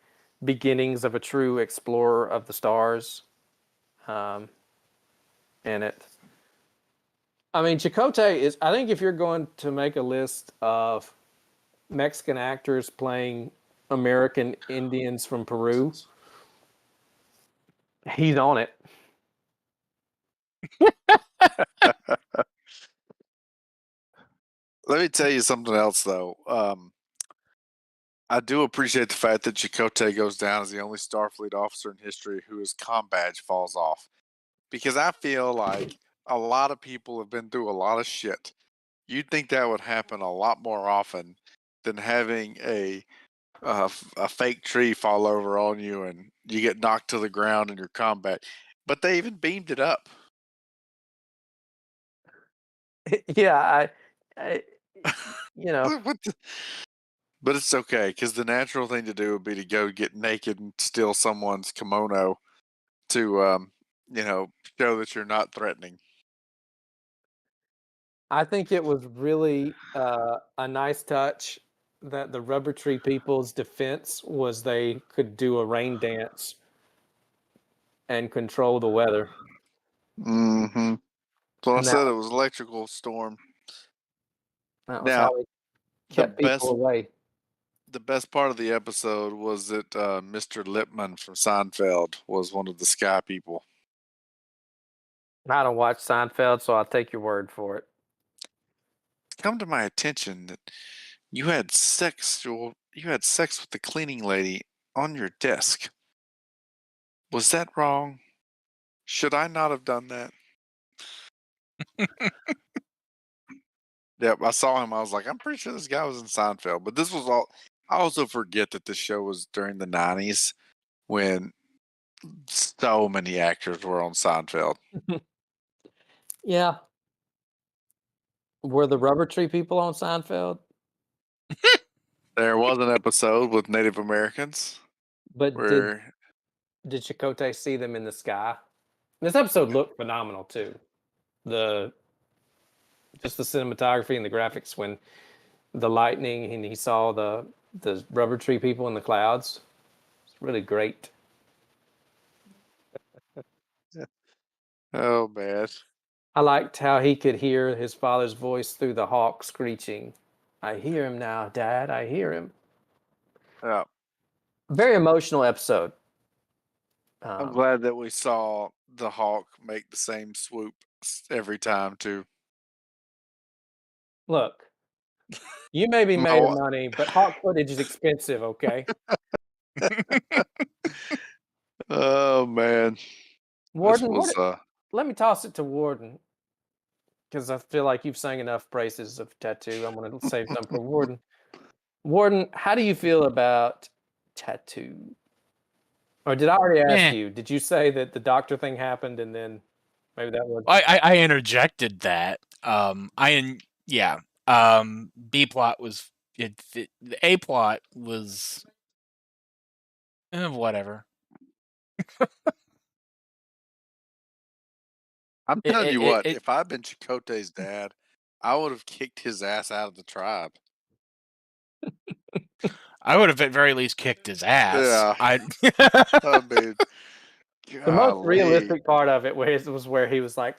beginnings of a true explorer of the stars in it. I mean, Chakotay is, I think if you're going to make a list of Mexican actors playing American Indians from Peru, he's on it. Let me tell you something else, though. I do appreciate the fact that Chakotay goes down as the only Starfleet officer in history who his comm badge falls off. Because I feel like a lot of people have been through a lot of shit. You'd think that would happen a lot more often than having a fake tree fall over on you and you get knocked to the ground in your combat. But they even beamed it up. Yeah, I you know. But it's okay, because the natural thing to do would be to go get naked and steal someone's kimono to, show that you're not threatening. I think it was really a nice touch that the Rubber Tree people's defense was they could do a rain dance and control the weather. Mm-hmm. So I said it was electrical storm. That was how it kept people away. The best part of the episode was that Mr. Lipman from Seinfeld was one of the sky people. I don't watch Seinfeld, so I'll take your word for it. It's come to my attention that you had sex with the cleaning lady on your desk. Was that wrong? Should I not have done that? Yep, I saw him. I was like, I'm pretty sure this guy was in Seinfeld. But this was all. I also forget that this show was during the 90s when So many actors were on Seinfeld. Yeah. Were the Rubber Tree people on Seinfeld? There was an episode with Native Americans But did where Chakotay see them in the sky? This episode looked phenomenal too. Just the cinematography and the graphics when the lightning and he saw the Rubber Tree people in the clouds. It's really great. oh man. I liked how he could hear his father's voice through the hawk screeching. I hear him now, Dad. I hear him. Yeah. Very emotional episode. I'm glad that we saw the hawk make the same swoop every time too. Look, you may be My made of wa- money, but hawk footage is expensive, okay? oh man. This Warden, was let me toss it to Warden because I feel like you've sang enough praises of Tattoo. I'm going to save some for Warden. Warden, how do you feel about Tattoo? Or did I already ask you? Did you say that the doctor thing happened and then maybe that was? I interjected that. B plot was the A plot was whatever. I'm telling you what, It if I'd been Chakotay's dad, I would have kicked his ass out of the tribe. I would have at very least kicked his ass. Yeah. I I mean, The most golly. realistic part of it was where he was like,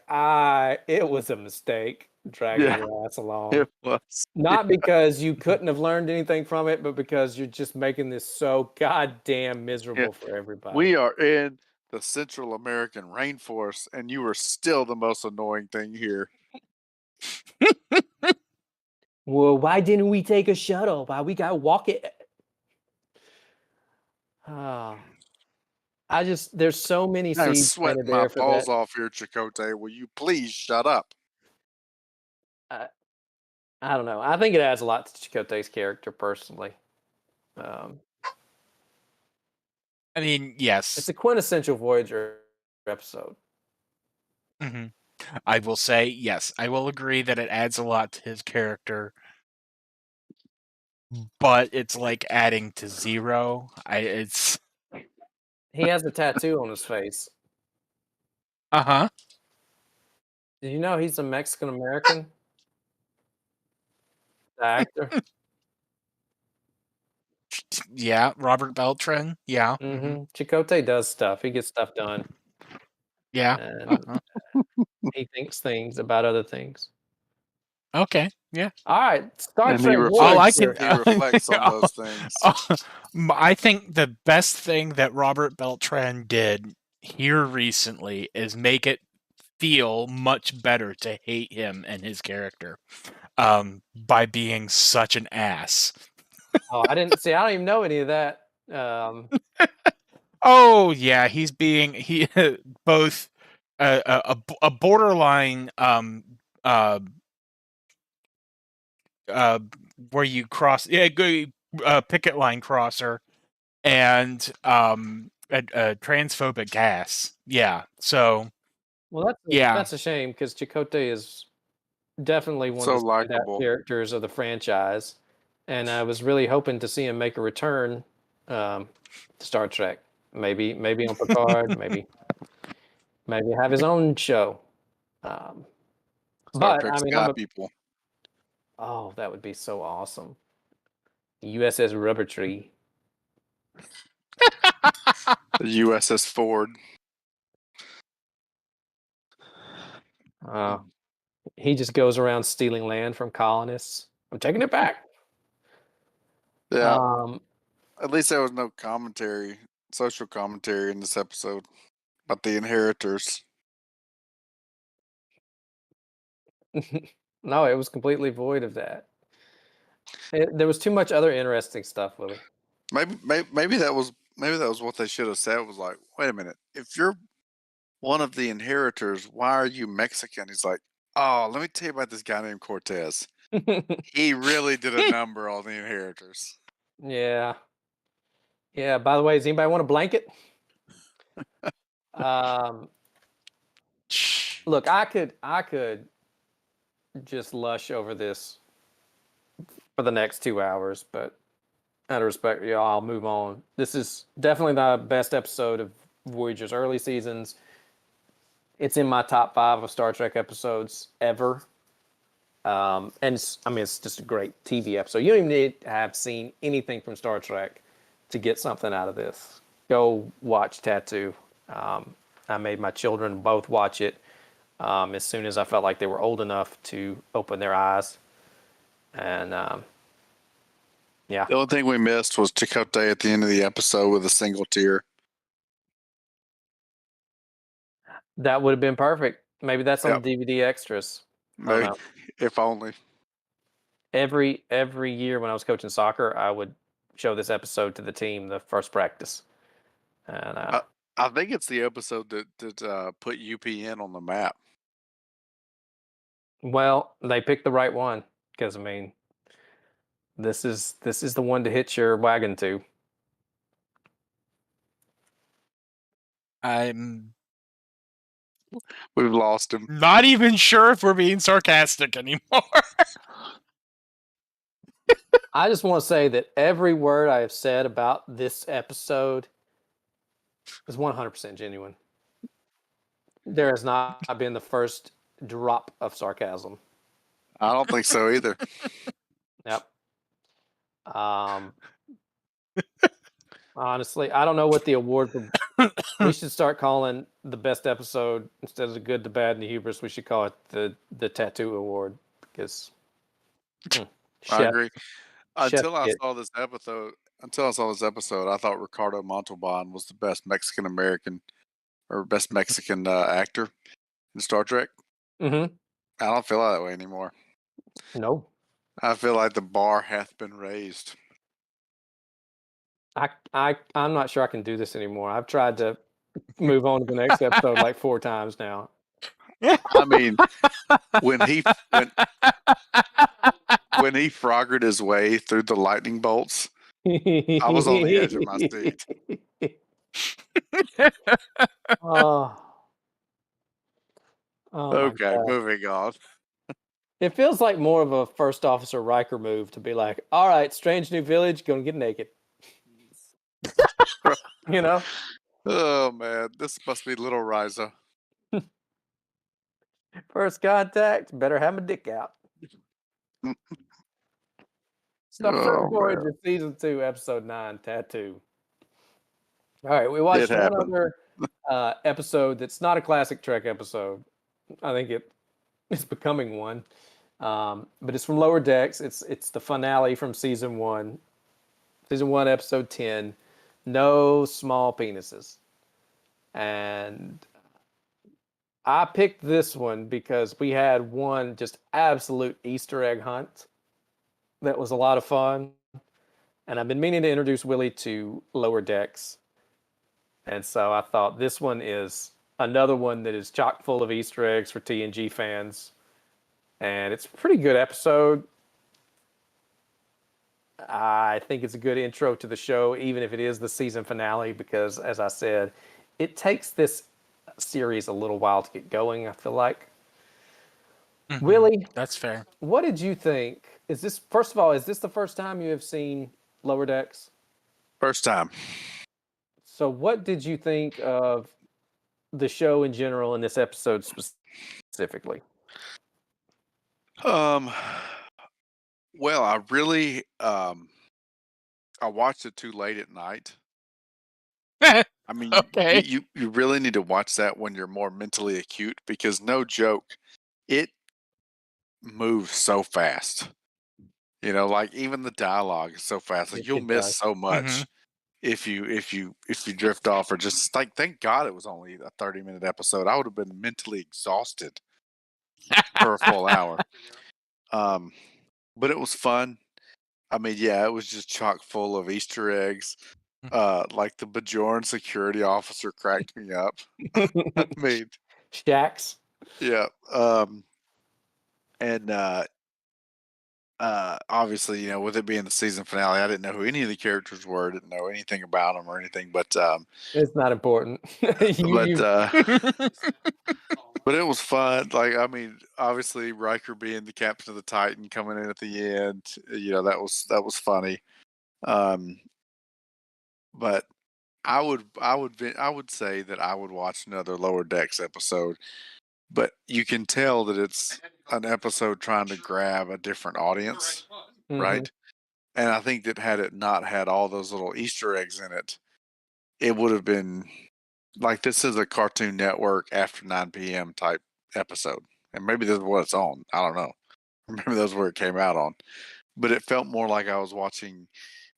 it was a mistake dragging Yeah. your ass along. It was. Not because you couldn't have learned anything from it, but because you're just making this so goddamn miserable for everybody. We are in the Central American rainforest, and you are still the most annoying thing here. Well, why didn't we take a shuttle? Why we gotta walk it? There's so many I'm seeds planted sweating my there for balls that. off here, Chakotay. Will you please shut up? I don't know. I think it adds a lot to Chakotay's character personally. I mean, yes. It's a quintessential Voyager episode. Mm-hmm. I will say, yes, I will agree that it adds a lot to his character, but it's like adding to zero. He has a tattoo on his face. Uh-huh. Did you know he's a Mexican American? The actor. Yeah, Robert Beltran. Yeah. Mm-hmm. Chakotay does stuff. He gets stuff done. Yeah. And he thinks things about other things. Okay. Yeah. All right. Star And Trek he Voyager. reflects on those things. I think the best thing that Robert Beltran did here recently is make it feel much better to hate him and his character by being such an ass. Oh, I don't even know any of that. Oh yeah, he's being both a borderline where you cross picket line crosser and a transphobic gas. Yeah. So well, that's a shame because Chakotay is definitely one So of the standout likable. characters of the franchise, and I was really hoping to see him make a return to Star Trek. Maybe on Picard. maybe have his own show. Star But Trek I mean, Sky people. oh, that would be so awesome. USS Rubber Tree. The USS Ford. He just goes around stealing land from colonists. I'm taking it back. Yeah. At least there was no social commentary in this episode about the inheritors. No, it was completely void of that. There was too much other interesting stuff, Willie. Maybe that was what they should have said. Was like, wait a minute, if you're one of the inheritors, why are you Mexican? He's like, oh, let me tell you about this guy named Cortez. He really did a number on the inheritors. Yeah. Yeah. By the way, does anybody want a blanket? Look, I could just lush over this for the next 2 hours, but out of respect, yeah, I'll move on. This is definitely the best episode of Voyager's early seasons. It's in my top 5 of Star Trek episodes ever. And it's just a great TV episode. You don't even need to have seen anything from Star Trek to get something out of this. Go watch Tattoo. I made my children both watch it as soon as I felt like they were old enough to open their eyes. And yeah. The only thing we missed was Chakotay at the end of the episode with a single tear. That would have been perfect. Maybe that's on the DVD extras. Maybe, if only. Every year when I was coaching soccer, I would show this episode to the team, the first practice. And I think it's the episode that put UPN on the map. Well, they picked the right one because I mean, this is the one to hitch your wagon to. We've lost him. Not even sure if we're being sarcastic anymore. I just want to say that every word I have said about this episode is 100% genuine. There has not been the first drop of sarcasm. I don't think so either. Yep. Honestly, I don't know what the award for. We should start calling the best episode instead of the good, the bad, and the hubris. We should call it the Tattoo Award because. I agree. Until I saw this episode, I thought Ricardo Montalban was the best Mexican American or best Mexican actor in Star Trek. Mm-hmm. I don't feel that way anymore. No. I feel like the bar hath been raised. I'm not sure I can do this anymore. I've tried to move on to the next episode like 4 times now. I mean, when he froggered his way through the lightning bolts, I was on the edge of my seat. Okay, moving on. It feels like more of a First Officer Riker move to be like, all right, strange new village, gonna get naked. You know? Oh, man. This must be Little Riza. First contact, better have my dick out. Star Trek Voyager Season 2, Episode 9, Tattoo. All right, we watched one other episode that's not a classic Trek episode. I think it's becoming one. But it's from Lower Decks. It's the finale from Season 1. Season 1, Episode 10. No small penises. And I picked this one because we had one just absolute Easter egg hunt that was a lot of fun. And I've been meaning to introduce Willie to Lower Decks. And so I thought this one is another one that is chock full of Easter eggs for TNG fans. And it's a pretty good episode. I think it's a good intro to the show, even if it is the season finale, because as I said, it takes this series a little while to get going, I feel like. Mm-hmm. Willie, that's fair. What did you think? First of all, is this the first time you have seen Lower Decks? First time. So what did you think of the show in general and this episode specifically? Well, I really I watched it too late at night. I mean, okay. you really need to watch that when you're more mentally acute, because no joke, it moves so fast. You know, like even the dialogue is so fast. Like you'll miss so much if you drift off, or just like, thank God it was only a 30-minute episode. I would have been mentally exhausted for a full hour. But it was fun. I mean, yeah, it was just chock full of Easter eggs. Like the Bajoran security officer cracked me up. I mean, Shax. Yeah. And obviously, with it being the season finale, I didn't know who any of the characters were. Didn't know anything about them or anything. But It's not important. but you but it was fun. Like, I mean, obviously Riker being the captain of the Titan coming in at the end, that was funny. But I would say that I would watch another Lower Decks episode, but you can tell that it's an episode trying to grab a different audience, right? And I think that had it not had all those little Easter eggs in it, it would have been like, this is a Cartoon Network after 9 p.m. type episode. And maybe this is what it's on. I don't know. Maybe that's where it came out on. But it felt more like I was watching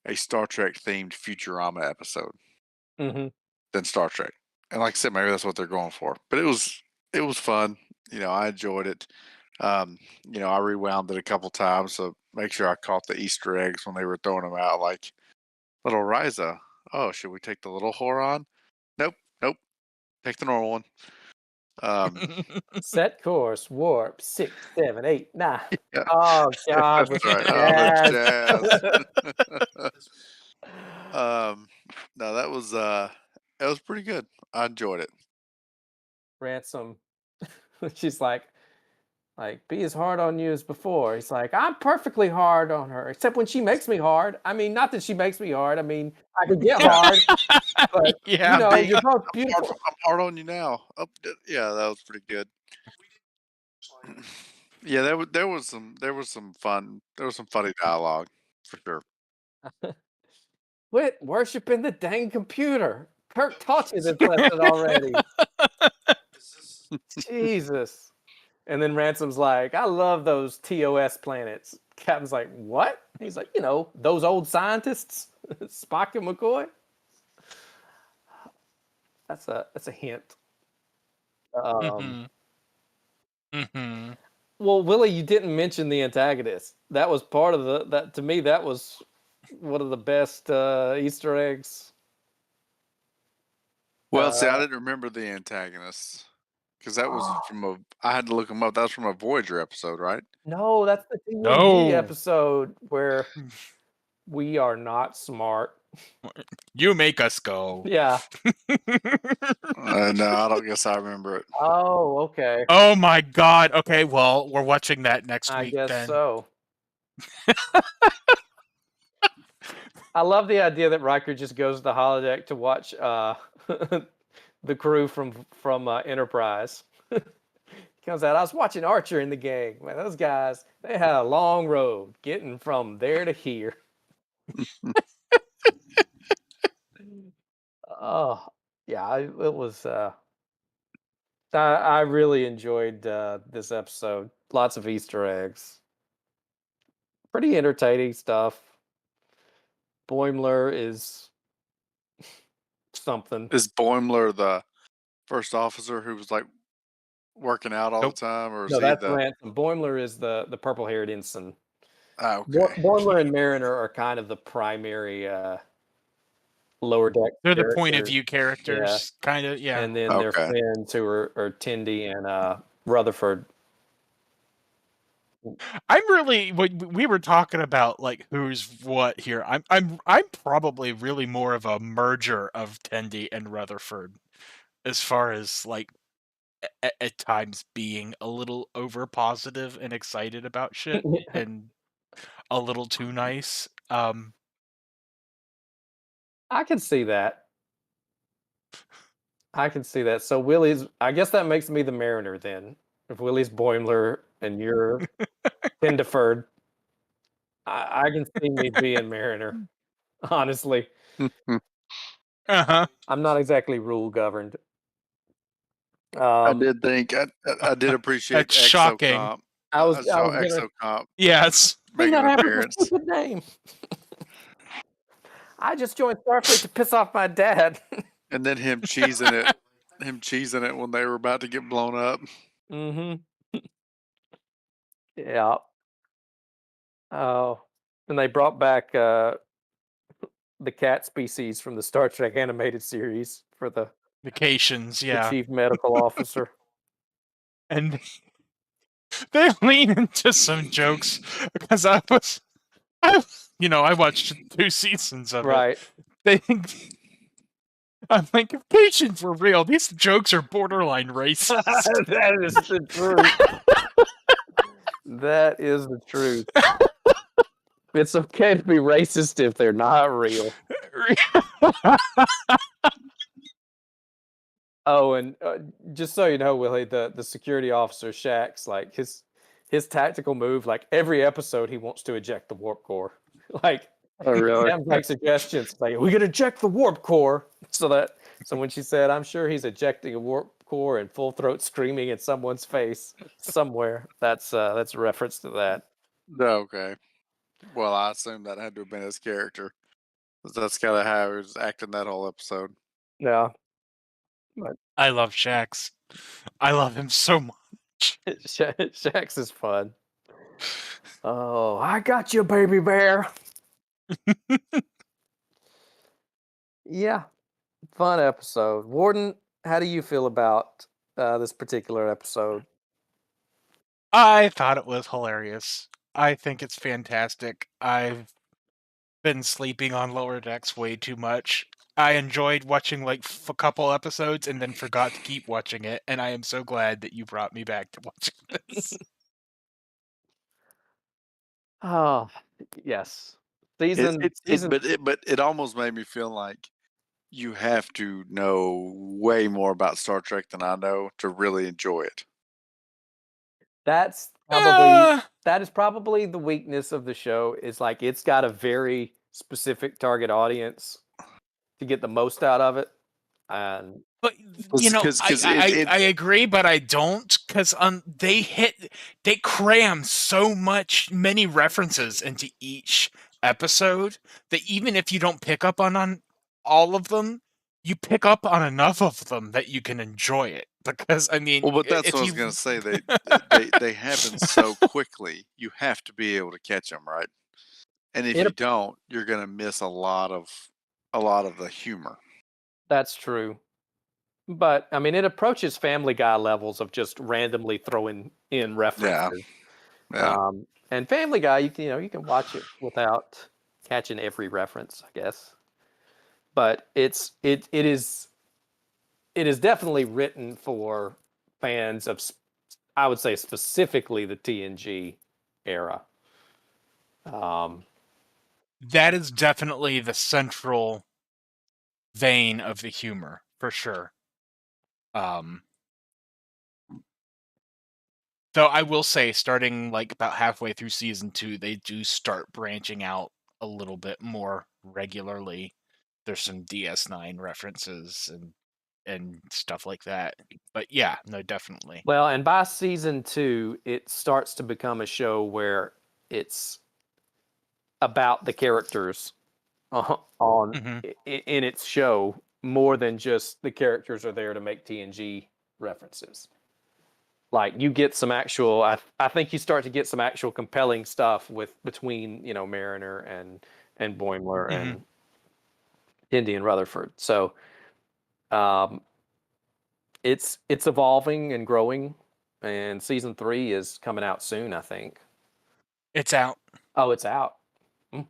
a Star Trek themed Futurama episode than Star Trek. And like I said, maybe that's what they're going for. But it was fun. I enjoyed it. I rewound it a couple times to make sure I caught the Easter eggs when they were throwing them out, like little Ryza. Oh, should we take the little Horon? Nope. Take the normal one. Set course, warp 6, 7, 8, 9. Yeah. Oh God, That's right. Oh, the jazz. No, that was pretty good. I enjoyed it. Ransom. She's like, be as hard on you as before. He's like, I'm perfectly hard on her, except when she makes me hard. I mean, not that she makes me hard. I mean, I could get hard, but Yeah. you're both beautiful. I'm hard on you now. Yeah, that was pretty good. Yeah, there was some funny dialogue for sure. Quit worshiping the dang computer. Kirk taught you this lesson already. Jesus. And then Ransom's like, I love those TOS planets. Captain's like, what? He's like, those old scientists, Spock and McCoy. That's a hint. Well, Willie, you didn't mention the antagonist. That was part of that. To me, that was one of the best Easter eggs. Well, see, I didn't remember the antagonists because that was I had to look them up. That was from a Voyager episode, right? No, that's the TNG No. episode where we are not smart. You make us go. Yeah. No, I don't guess I remember it. Oh, okay. Oh my God. Okay, well, we're watching that next I week guess then. so. I love the idea that Riker just goes to the holodeck to watch the crew from Enterprise. He comes out. I was watching Archer and the gang. Man, those guys, they had a long road getting from there to here. Oh, yeah, it was. I really enjoyed this episode. Lots of Easter eggs. Pretty entertaining stuff. Boimler is something. Is Boimler the first officer who was like working out all Nope. the time, or is No, he that's the? Ransom. Boimler is the purple-haired ensign. Oh, okay. Boimler and Mariner are kind of the primary lower deck. They're the point of view characters, kind of. Yeah. And then their Okay. friends who are Tindy and Rutherford. I'm really we were talking about like who's what here. I'm probably really more of a merger of Tendy and Rutherford as far as like at times being a little over positive and excited about shit and a little too nice. I can see that. So Willie's, I guess that makes me the Mariner then. If Willie's Boimler and you're Tindiford, I can see me being Mariner. Honestly, Uh-huh. I'm not exactly rule governed. I did think I did appreciate That's shocking. Exocomp. I was Exocomp Yes. making an have a appearance. stupid name. I just joined Starfleet to piss off my dad. And then him cheesing it when they were about to get blown up. Mm-hmm. Yeah. Oh, and they brought back the cat species from the Star Trek animated series for the Vacations, the yeah. chief medical officer. And They lean into some jokes because I watched 2 seasons of Right. it. I'm like, if patients were real, these jokes are borderline racist. That is the truth. That is the truth. It's okay to be racist if they're not real. Oh, and just so you know, Willie, the security officer Shax's like his tactical move. Like every episode, he wants to eject the warp core. Like Oh, really? he has like suggestions, like we could eject the warp core. So when she said, "I'm sure he's ejecting a warp core," and full throat screaming at someone's face somewhere, that's a reference to that. Okay. Well, I assume that had to have been his character. 'Cause that's kind of how he was acting that whole episode. Yeah, I love Shax. I love him so much. Shax's is fun. Oh, I got you, baby bear. Yeah, fun episode. Warden, how do you feel about this particular episode? I thought it was hilarious. I think it's fantastic. I've been sleeping on Lower Decks way too much. I enjoyed watching like a couple episodes and then forgot to keep watching it, and I am so glad that you brought me back to watching this. Oh, yes. It Season. but it almost made me feel like you have to know way more about Star Trek than I know to really enjoy it. That's Uh, that is probably the weakness of the show. Is like it's got a very specific target audience to get the most out of it, and But Because I agree, but I don't, because they cram so many references into each episode that even if you don't pick up on all of them, you pick up on enough of them that you can enjoy it. Because I mean, well, but that's if what I was you gonna say. They happen so quickly. You have to be able to catch them, right? And if it, you don't, you're gonna miss a lot of the humor. that's true. But I mean, it approaches Family Guy levels of just randomly throwing in references. Yeah. And Family Guy, you can watch it without catching every reference, I guess. But it is definitely written for fans of, I would say, specifically the TNG era. that is definitely the central vein of the humor for sure. Though I will say, starting like about halfway through season 2, they do start branching out a little bit more regularly. There's some DS9 references and stuff like that. But yeah, no, definitely. Well, and by season 2, it starts to become a show where it's about the characters on Mm-hmm. in its show more than just the characters are there to make TNG references. Like you get some actual, I think you start to get some actual compelling stuff between Mariner and Boimler Mm-hmm. and Indy and Rutherford. So um, it's evolving and growing, and season 3 is coming out soon, I think. It's out. Oh, it's out. Okay.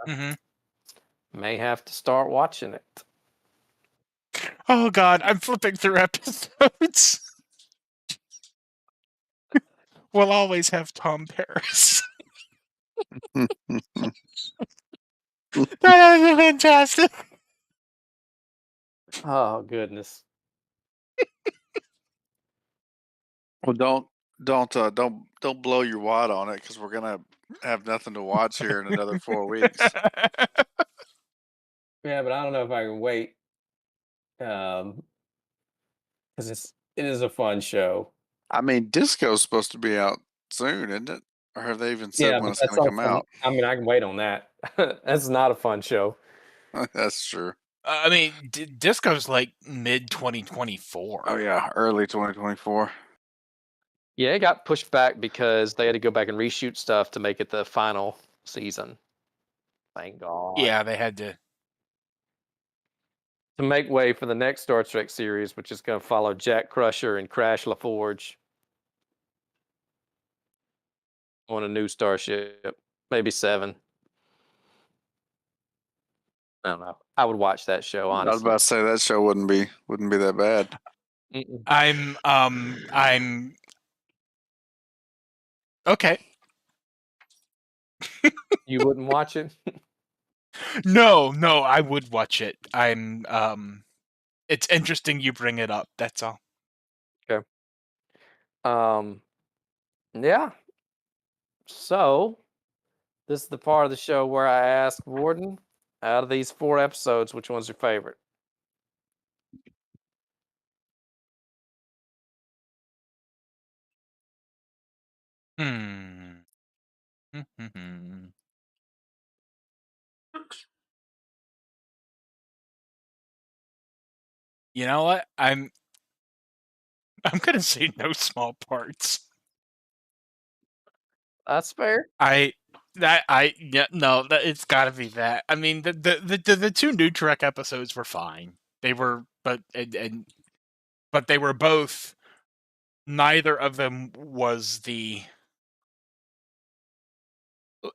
Mm-hmm. May have to start watching it. Oh God, I'm flipping through episodes. We'll always have Tom Paris. That is fantastic. Oh goodness. Well, don't blow your wad on it because we're gonna have nothing to watch here in another 4 weeks. Yeah, but I don't know if I can wait. Because it is a fun show. I mean, Disco's supposed to be out soon, isn't it? Or have they even said Yeah, when but it's that's gonna come also. out? I mean, I can wait on that. That's not a fun show. That's true. I mean, Disco's like mid 2024. Oh yeah, early 2024. Yeah, it got pushed back because they had to go back and reshoot stuff to make it the final season. Thank God. Yeah, they had to. To make way for the next Star Trek series, which is going to follow Jack Crusher and Crash LaForge. on a new starship, maybe 7. I don't know. I would watch that show, I was honestly. about to say that show wouldn't be that bad. I'm okay. You wouldn't watch it? No, I would watch it. It's interesting you bring it up. That's all. Okay. Yeah. So this is the part of the show where I ask Warden, out of these 4 episodes, which one's your favorite? Hmm. You know what? I'm gonna say no small parts. That's fair. It's got to be that. I mean, the 2 New Trek episodes were fine. They were, but they were both. Neither of them was the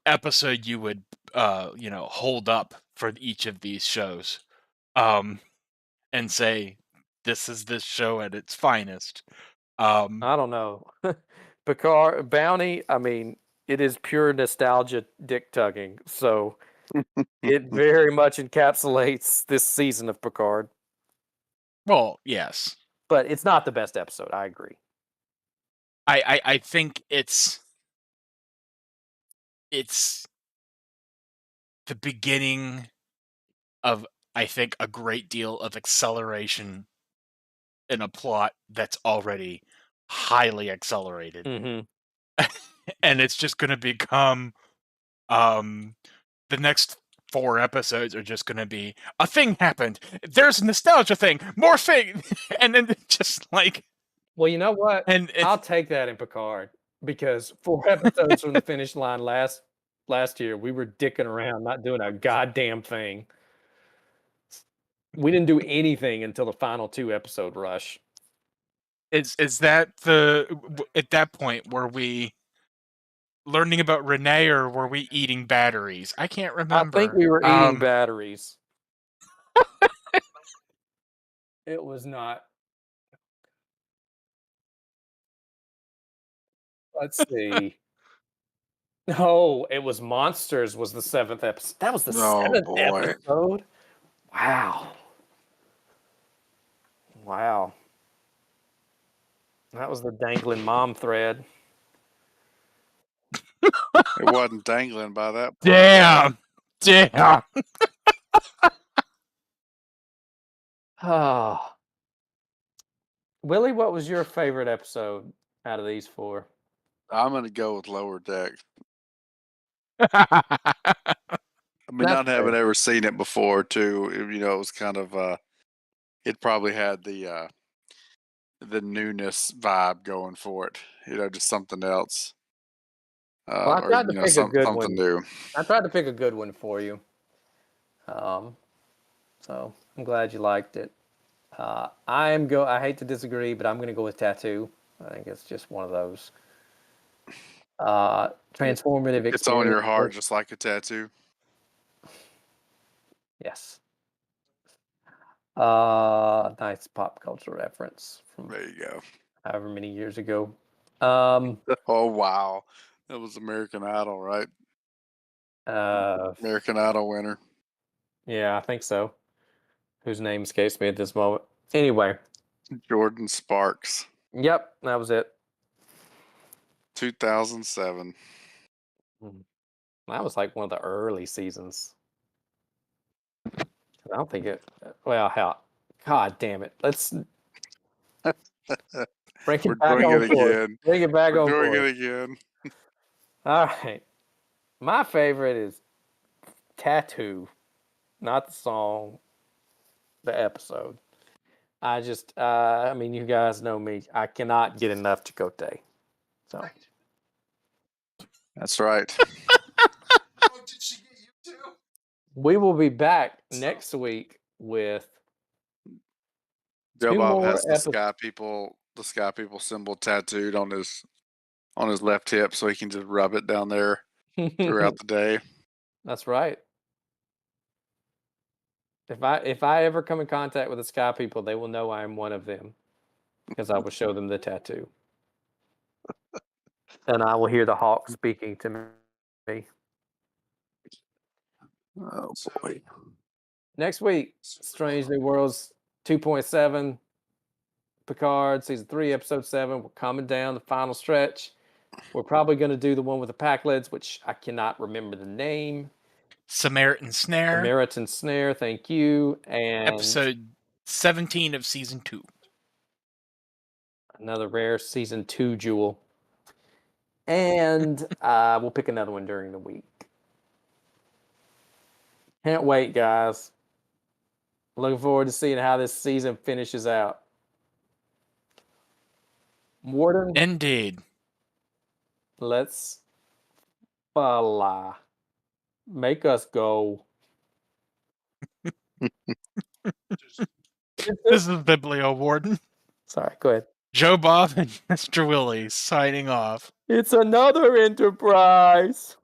episode you would hold up for each of these shows, and say this is this show at its finest. I don't know. Picard Bounty, I mean, it is pure nostalgia dick tugging. So it very much encapsulates this season of Picard. Well, yes. But it's not the best episode, I agree. I think it's the beginning of, I think, a great deal of acceleration in a plot that's already highly accelerated. And it's just going to become the next 4 episodes are just going to be a thing happened, there's a nostalgia thing, more thing, and then just like, well, you know what, and I'll take that in Picard, because 4 episodes from the finish line last year, we were dicking around not doing a goddamn thing. We didn't do anything until the final 2 episode rush. Is that at that point, were we learning about Renee, or were we eating batteries? I can't remember. I think we were eating batteries. It was not. Let's see. No, it was Monsters was the 7th episode. That was the 7th episode? Wow. Wow. That was the dangling mom thread. It wasn't dangling by that point. Damn. Oh. Willie, what was your favorite episode out of these 4? I'm going to go with Lower Deck. I mean, not having ever seen it before, too. It was kind of it probably had the newness vibe going for it. Just something else. Well, I tried to pick a good something one. new. I tried to pick a good one for you. So I'm glad you liked it. I hate to disagree, but I'm going to go with Tattoo. I think it's just one of those transformative experiences. It's on your heart, just like a tattoo. Yes. Nice pop culture reference from there you go. However many years ago. Oh wow, that was American Idol, right? American Idol winner. Yeah, I think so. Whose name escapes me at this moment. Anyway, Jordan Sparks. Yep, that was it. 2007. That was like one of the early seasons. I don't think it. Well, hell, God damn it! Let's bring it back on board. Bring it back on board. Doing it again. All right, my favorite is Tattoo, not the song, the episode. I mean, you guys know me. I cannot get enough Chakotay. So. That's right. Oh, did she get you too? We will be back next week with Joe Bob has the Sky People symbol tattooed on his on his left hip so he can just rub it down there throughout the day. That's right. If I ever come in contact with the Sky people, they will know I am one of them because I will show them the tattoo. And I will hear the hawk speaking to me. Oh boy. Next week, Strange New Worlds 2.7, Picard, Season 3, Episode 7. We're coming down the final stretch. We're probably going to do the one with the Packlids, which I cannot remember the name. Samaritan Snare. Samaritan Snare, thank you. And Episode 17 of Season 2. Another rare Season 2 jewel. And we'll pick another one during the week. Can't wait, guys. Looking forward to seeing how this season finishes out. Warden, Indeed. let's make us go. This is Biblio Warden. Sorry, go ahead. Joe Bob and Mr. Willie signing off. It's another Enterprise.